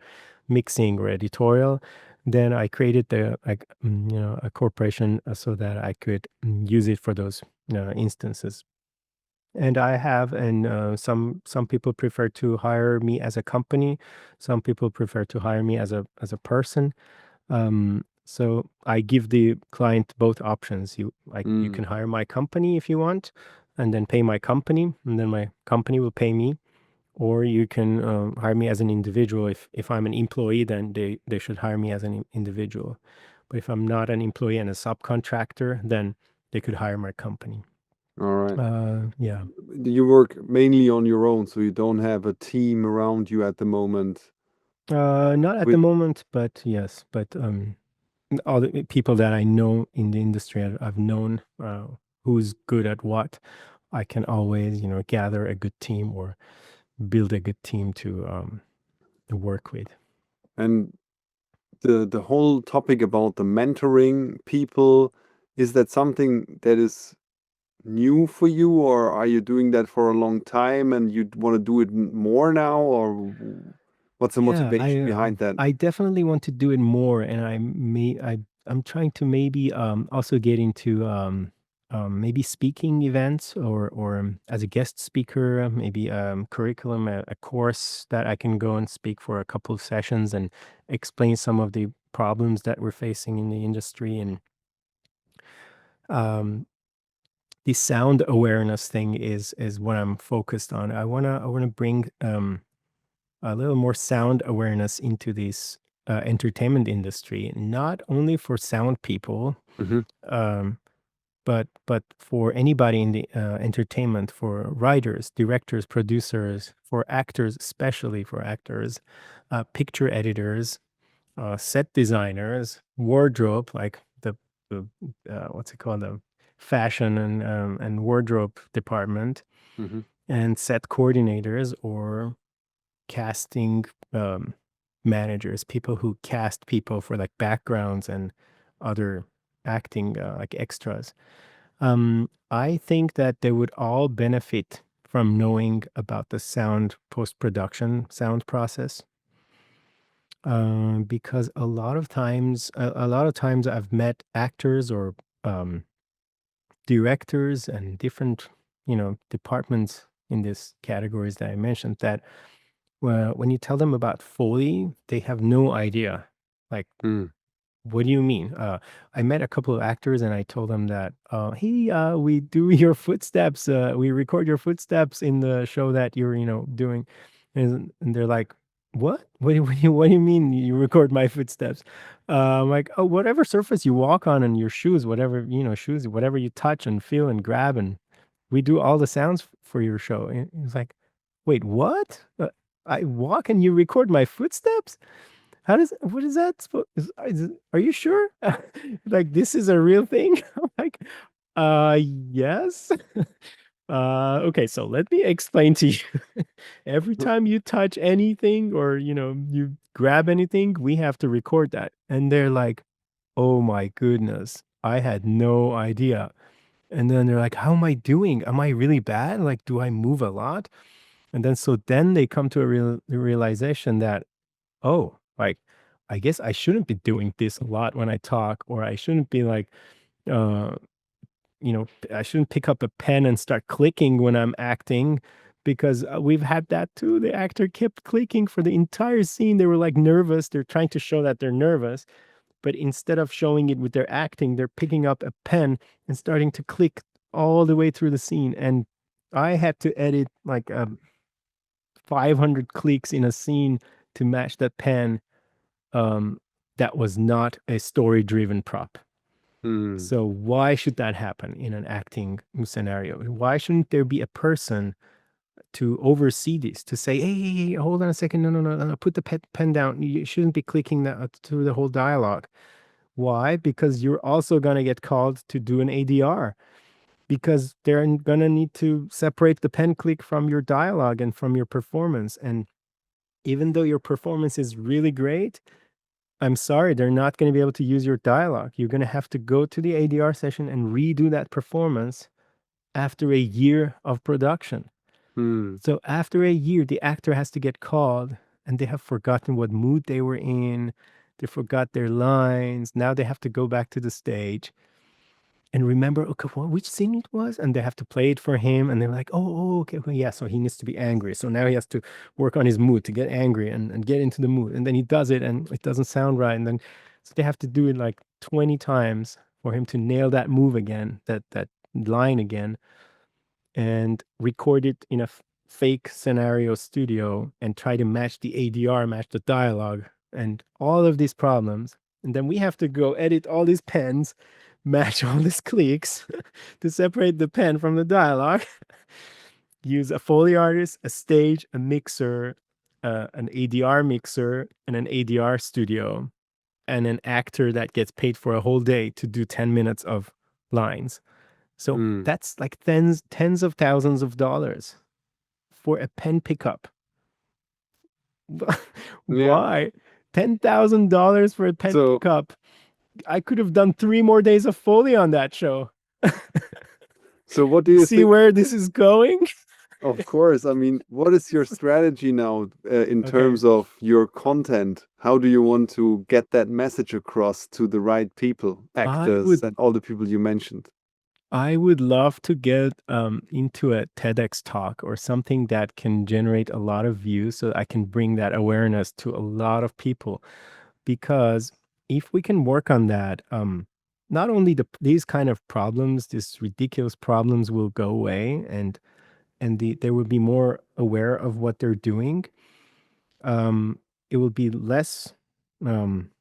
mixing or editorial, then I created a corporation so that I could use it for those instances. And I have, and some people prefer to hire me as a company. Some people prefer to hire me as a person. So I give the client both options. You Mm. can hire my company if you want, and then pay my company, and then my company will pay me. Or you can hire me as an individual. If I'm an employee, then they should hire me as an individual. But if I'm not an employee and a subcontractor, then they could hire my company. All right. Yeah. You work mainly on your own, so you don't have a team around you at the moment. Not at the With moment, but yes. But all the people that I know in the industry, I've known who's good at what. I can always, gather a good team or build a good team to work with. and the whole topic about the mentoring people, is that something that is new for you, or are you doing that for a long time and you want to do it more now, or what's the Yeah, motivation behind that? I definitely want to do it more, and I'm trying to maybe also get into maybe speaking events or as a guest speaker, maybe curriculum, a course that I can go and speak for a couple of sessions and explain some of the problems that we're facing in the industry. And um, the sound awareness thing is what I'm focused on. I wanna bring a little more sound awareness into this entertainment industry, not only for sound people, Hmm. um, but for anybody in the entertainment, for writers, directors, producers, for actors, especially for actors, picture editors, set designers, wardrobe, like the what's it called, the fashion and wardrobe department, Hmm. and set coordinators or casting managers, people who cast people for like backgrounds and other acting like extras. I think that they would all benefit from knowing about the sound post production sound process. Because a lot of times I've met actors or um, directors and different, departments in these categories that I mentioned that well, when you tell them about Foley, they have no idea. Like, Mm. what do you mean? I met a couple of actors and I told them that, hey, we do your footsteps. We record your footsteps in the show that you're, doing. And they're like, what? What do you mean you record my footsteps? I'm like, oh, whatever surface you walk on and your shoes, whatever, shoes, whatever you touch and feel and grab. And we do all the sounds for your show. And it's like, wait, what? I walk and you record my footsteps? What is that are you sure? Like this is a real thing? I'm like, yes. Okay, so let me explain to you. Every time you touch anything or you grab anything, we have to record that. And they're like, oh my goodness, I had no idea. And then they're like, how am I doing? Am I really bad? Like, do I move a lot? And then they come to a realization that, oh, like, I guess I shouldn't be doing this a lot when I talk, or I shouldn't be like, uh, I shouldn't pick up a pen and start clicking when I'm acting because we've had that too. The actor kept clicking for the entire scene. They were like nervous. They're trying to show that they're nervous, but instead of showing it with their acting, they're picking up a pen and starting to click all the way through the scene. And I had to edit like 500 clicks in a scene to match that pen um, that was not a story driven prop. Mm. So why should that happen in an acting scenario? Why shouldn't there be a person to oversee this, to say, hey, hold on a second, no, put the pen down. You shouldn't be clicking that through the whole dialogue. Why? Because you're also going to get called to do an ADR because they're going to need to separate the pen click from your dialogue and from your performance. And even though your performance is really great, I'm sorry, they're not going to be able to use your dialogue. You're going to have to go to the ADR session and redo that performance after a year of production. Hmm. So after a year, the actor has to get called and they have forgotten what mood they were in. They forgot their lines. Now they have to go back to the stage and remember, okay, which scene it was, and they have to play it for him. And they're like, oh, okay, well, yeah. So he needs to be angry. So now he has to work on his mood to get angry and get into the mood. And then he does it, and it doesn't sound right. And then so they have to do it like 20 times for him to nail that move again, that line again, and record it in a fake scenario studio and try to match the ADR, match the dialogue, and all of these problems. And then we have to go edit all these pens, match all these clicks to separate the pen from the dialogue, use a Foley artist, a stage, a mixer, an ADR mixer, and an ADR studio, and an actor that gets paid for a whole day to do 10 minutes of lines. So Hmm. that's like tens of thousands of dollars for a pen pickup. Yeah. Why? $10,000 for a pen So pickup. I could have done 3 more days of Foley on that show. so what do you See think? where this is going? Of course. I mean, what is your strategy now in Okay. terms of your content? How do you want to get that message across to the right people, I actors, would and all the people you mentioned? I would love to get into a TEDx talk or something that can generate a lot of views so I can bring that awareness to a lot of people. Because if we can work on that, not only these kind of problems, these ridiculous problems will go away, and they will be more aware of what they're doing. It will be um,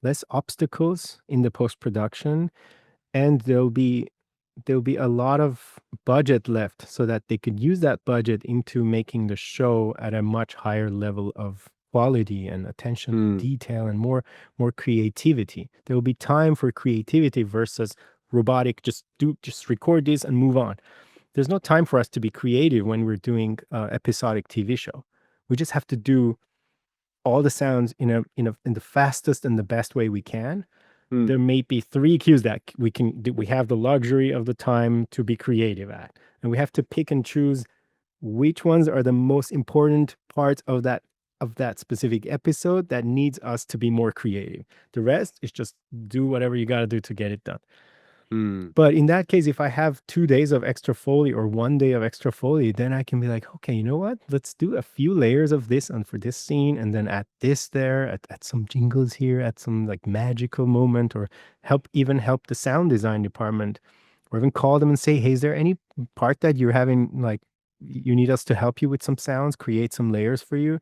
less obstacles in the post production, and there'll be a lot of budget left so that they could use that budget into making the show at a much higher level of quality and attention to Hmm. detail and more creativity. There will be time for creativity versus robotic, just record this and move on. There's no time for us to be creative when we're doing episodic TV show. We just have to do all the sounds in the fastest and the best way we can. Hmm. There may be 3 cues that we can do. We have the luxury of the time to be creative at, and we have to pick and choose which ones are the most important parts of that specific episode that needs us to be more creative. The rest is just do whatever you got to do to get it done. Hmm. But in that case, if I have 2 days of extra Foley or one day of extra Foley, then I can be like, okay, you know what? Let's do a few layers of this and for this scene, and then add this there, add some jingles here, add some like magical moment, or help the sound design department, or even call them and say, hey, is there any part that you're having like you need us to help you with some sounds, create some layers for you?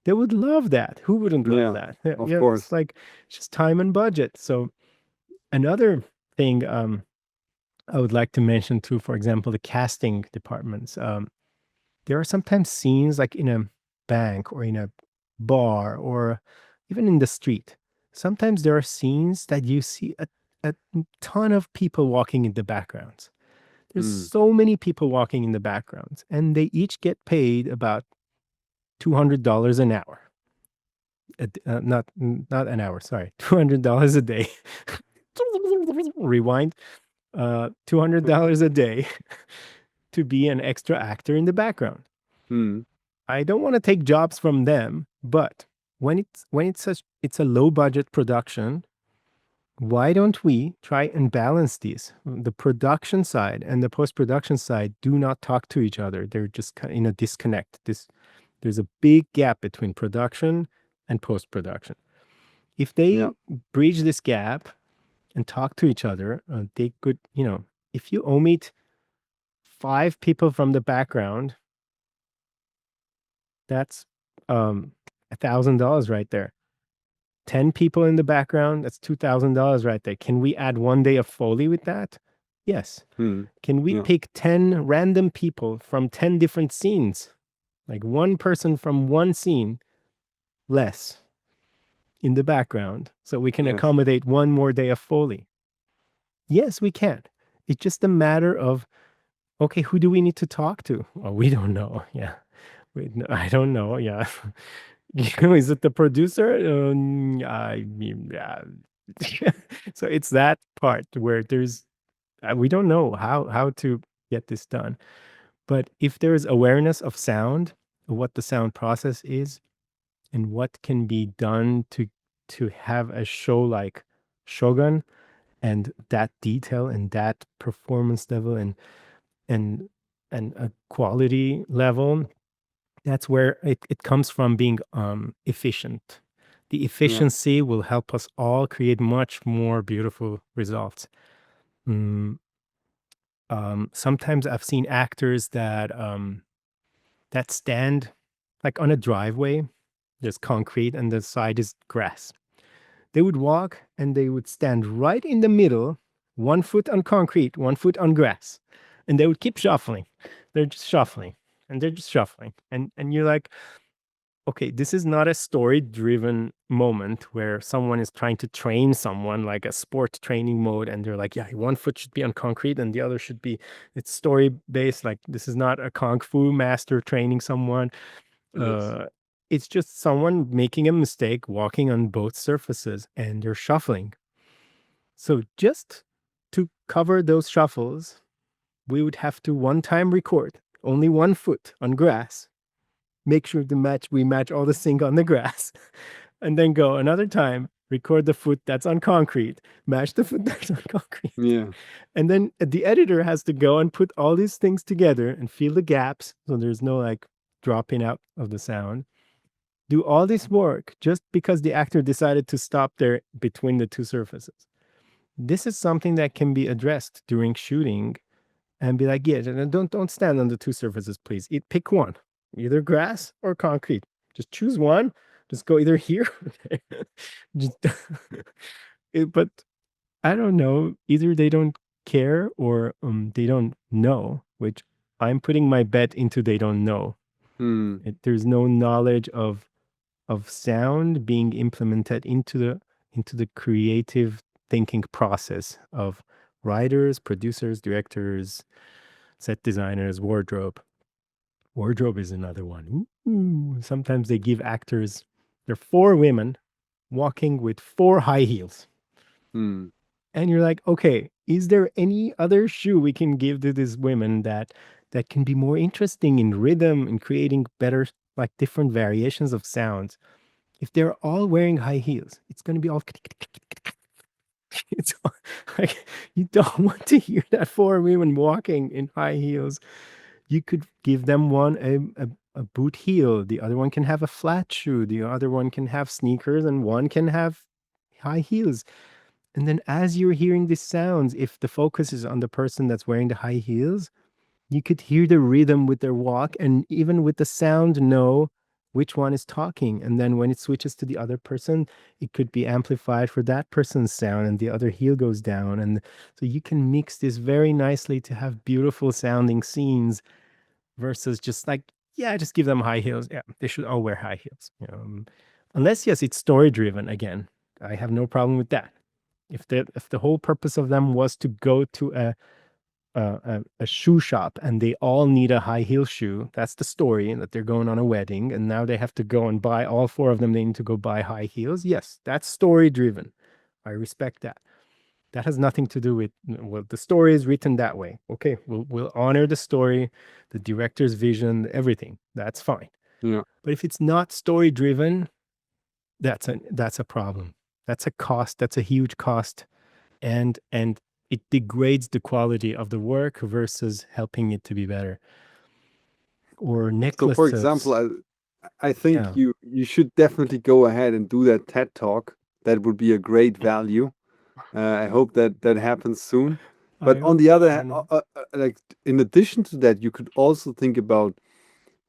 They would love that. Who wouldn't love Yeah. that? Yeah, Of yeah, it's course. like just time and budget. So another thing I would like to mention too, for example, the casting departments. There are sometimes scenes like in a bank or in a bar or even in the street. Sometimes there are scenes that you see a ton of people walking in the backgrounds. There's Hmm. so many people walking in the backgrounds, and they each get paid about $200 an hour. Not an hour, sorry, $200 a day. Rewind. $200 a day to be an extra actor in the background. Hmm. I don't want to take jobs from them, but when it's a low budget production, why don't we try and balance these? The production side and the post production side do not talk to each other. They're just in a disconnect. There's a big gap between production and post production. If Yeah. they bridge this gap and talk to each other, they could, if you omit 5 people from the background, that's $1,000 right there. 10 people in the background, that's $2,000 right there. Can we add 1 day of Foley with that? Yes. Hmm. Can we Yeah. pick 10 random people from 10 different scenes? Like one person from one scene less in the background so we can Yes. accommodate 1 more day of Foley. Yes, we can. It's just a matter of, okay, who do we need to talk to? Oh, we don't know. Yeah. I don't know. Yeah. Is it the producer? I mean, yeah. So it's that part where there's we don't know how to get this done. But if there is awareness of sound, what the sound process is, and what can be done to have a show like Shogun, and that detail and that performance level and and a quality level, that's where it comes from being efficient. The Yeah, efficiency will help us all create much more beautiful results. Mm, sometimes I've seen actors that stand like on a driveway. There's concrete and the side is grass. They would walk and they would stand right in the middle, 1 foot on concrete, 1 foot on grass, and they would keep shuffling. They're just shuffling and they're just shuffling, and you're like, okay, this is not a story driven moment where someone is trying to train someone like a sport training mode, and they're like, yeah, 1 foot should be on concrete and the other should be. It's story based. Like, this is not a kung fu master training someone. yes. uh it's just someone making a mistake walking on both surfaces and they're shuffling. So just to cover those shuffles, we would have to one time record only 1 foot on grass, make sure to match we match all the sync on the grass, and then go another time, record the foot that's on concrete, match the foot that's on concrete. Yeah. And then the editor has to go and put all these things together and fill the gaps so there's no like dropping out of the sound. Do all this work just because the actor decided to stop there between the two surfaces. This is something that can be addressed during shooting and be like, yeah, don't stand on the two surfaces, please. Pick one, either grass or concrete. Just choose one. Just go either here or there. Just, but I don't know. Either they don't care or they don't know, which I'm putting my bet into they don't know. Hmm. There's no knowledge of sound being implemented into the creative thinking process of writers, producers, directors, set designers, wardrobe. Wardrobe is another one. Ooh, sometimes they give actors, they're four women walking with four high heels. Hmm. And you're like, okay, is there any other shoe we can give to these women that can be more interesting in rhythm and creating better, like different variations of sounds? If they're all wearing high heels, it's going to be all. It's like, you don't want to hear that four women walking in high heels. You could give them one a boot heel, the other one can have a flat shoe, the other one can have sneakers, and one can have high heels. And then as you're hearing these sounds, if the focus is on the person that's wearing the high heels, you could hear the rhythm with their walk and even with the sound know which one is talking. And then when it switches to the other person, it could be amplified for that person's sound and the other heel goes down. And so you can mix this very nicely to have beautiful sounding scenes versus just like, yeah, just give them high heels. Yeah, they should all wear high heels. Unless, yes, it's story driven again. I have no problem with that. If the whole purpose of them was to go to a shoe shop and they all need a high heel shoe, that's the story, and that they're going on a wedding and now they have to go and buy all four of them. They need to go buy high heels. Yes, that's story driven. I respect that. That has nothing to do with, well, the story is written that way. Okay, we'll honor the story, the director's vision, everything. That's fine. Yeah. But if it's not story driven, that's a problem. That's a cost. That's a huge cost, and it degrades the quality of the work versus helping it to be better. Or So, for example, necklaces. I think Yeah, you should definitely go ahead and do that TED talk. That would be a great value. I hope that that happens soon. But I on hope the so. other I hand, know. like in addition to that, you could also think about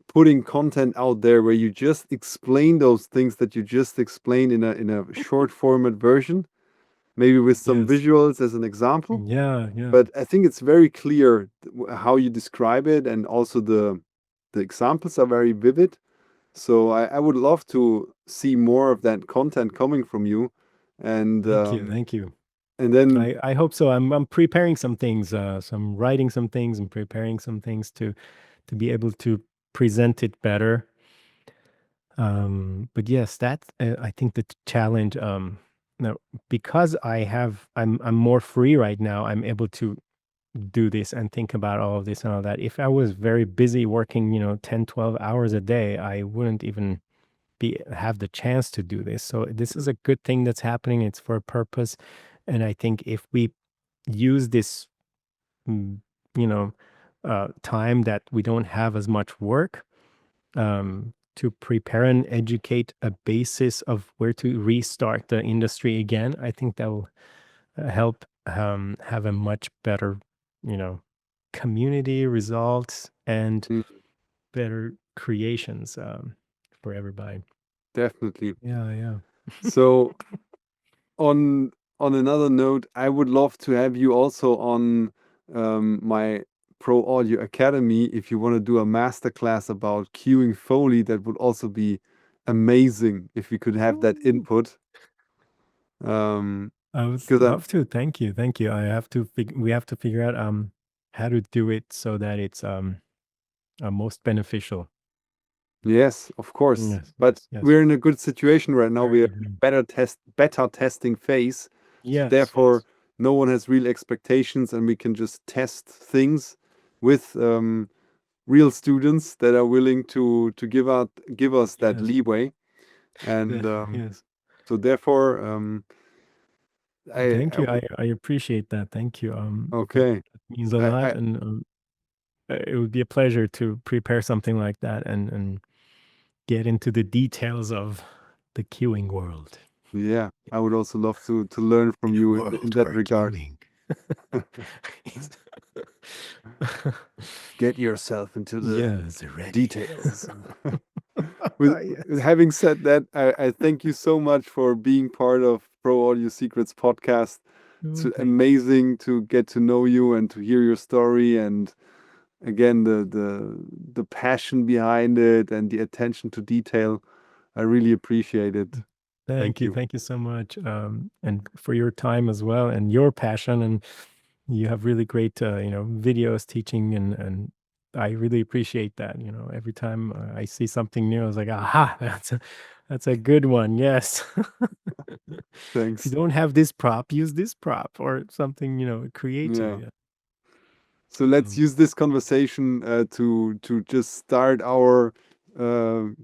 putting content out there where you just explain those things that you just explained in a short format version, maybe with some Yes. visuals as an example. Yeah, yeah. But I think it's very clear how you describe it, and also the examples are very vivid. So I would love to see more of that content coming from you, and Thank you. Thank you. and then I hope so. I'm preparing some things, some writing some things and preparing some things to be able to present it better. But yes, that's I think the challenge. No, because I'm more free right now. I'm able to do this and think about all of this and all that. If I was very busy working, 10, 12 hours a day, I wouldn't even be have the chance to do this. So this is a good thing that's happening. It's for a purpose. And I think if we use this, mm, you know, time that we don't have as much work, to prepare and educate a basis of where to restart the industry again, I think that will help have a much better, you know, community results and Mm, better creations for everybody. definitely. Yeah, yeah. So on another note, I would love to have you also on my Pro Audio Academy. If you want to do a masterclass about cueing Foley, that would also be amazing if we could have that Ooh. input. Um, I would because I'm love to. Thank you. Thank you. I have to we have to figure out how to do it so that it's most beneficial. Yes, of course. Yes, But yes, yes. we're in a good situation right now. We're Very in a good. beta testing phase. So Yes, therefore, yes. no one has real expectations, and we can just test things with real students that are willing to give us that Yes. leeway. And Yes. so therefore, Thank I you. would I appreciate that. Thank you. okay. That means a lot, I and it would be a pleasure to prepare something like that and get into the details of the queuing world. yeah, I would also love to learn In from a you in world that where regard. queuing. Get yourself into the Yes, ready. details. With Yes. having said that, I thank you so much for being part of Pro Audio Secrets podcast. It's Oh, thank you. amazing to get to know you and to hear your story, and again the passion behind it and the attention to detail. I really appreciate it. Thank Thank you. you. Thank you so much. And for your time as well and your passion. And you have really great, videos teaching and I really appreciate that. Every time I see something new, I was like, aha, that's a good one. Yes. If you Thanks. don't have this prop, use this prop or something, creative. Yeah. Yeah. So let's Um, use this conversation to just start our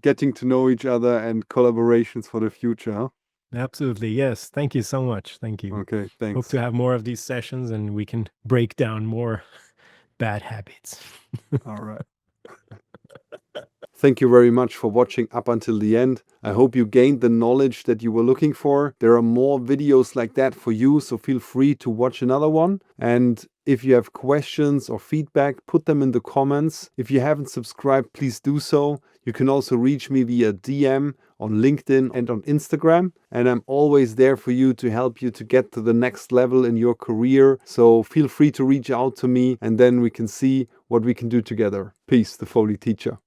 getting to know each other and collaborations for the future. Huh? Absolutely. Yes. Thank you so much. Thank you. Okay, Hope to thanks. have more of these sessions and we can break down more bad habits. All right. Thank you very much for watching up until the end. I hope you gained the knowledge that you were looking for. There are more videos like that for you, so feel free to watch another one. And if you have questions or feedback, put them in the comments. If you haven't subscribed, please do so. You can also reach me via DM on LinkedIn and on Instagram. And I'm always there for you to help you to get to the next level in your career. So feel free to reach out to me and then we can see what we can do together. Peace, the Foley teacher.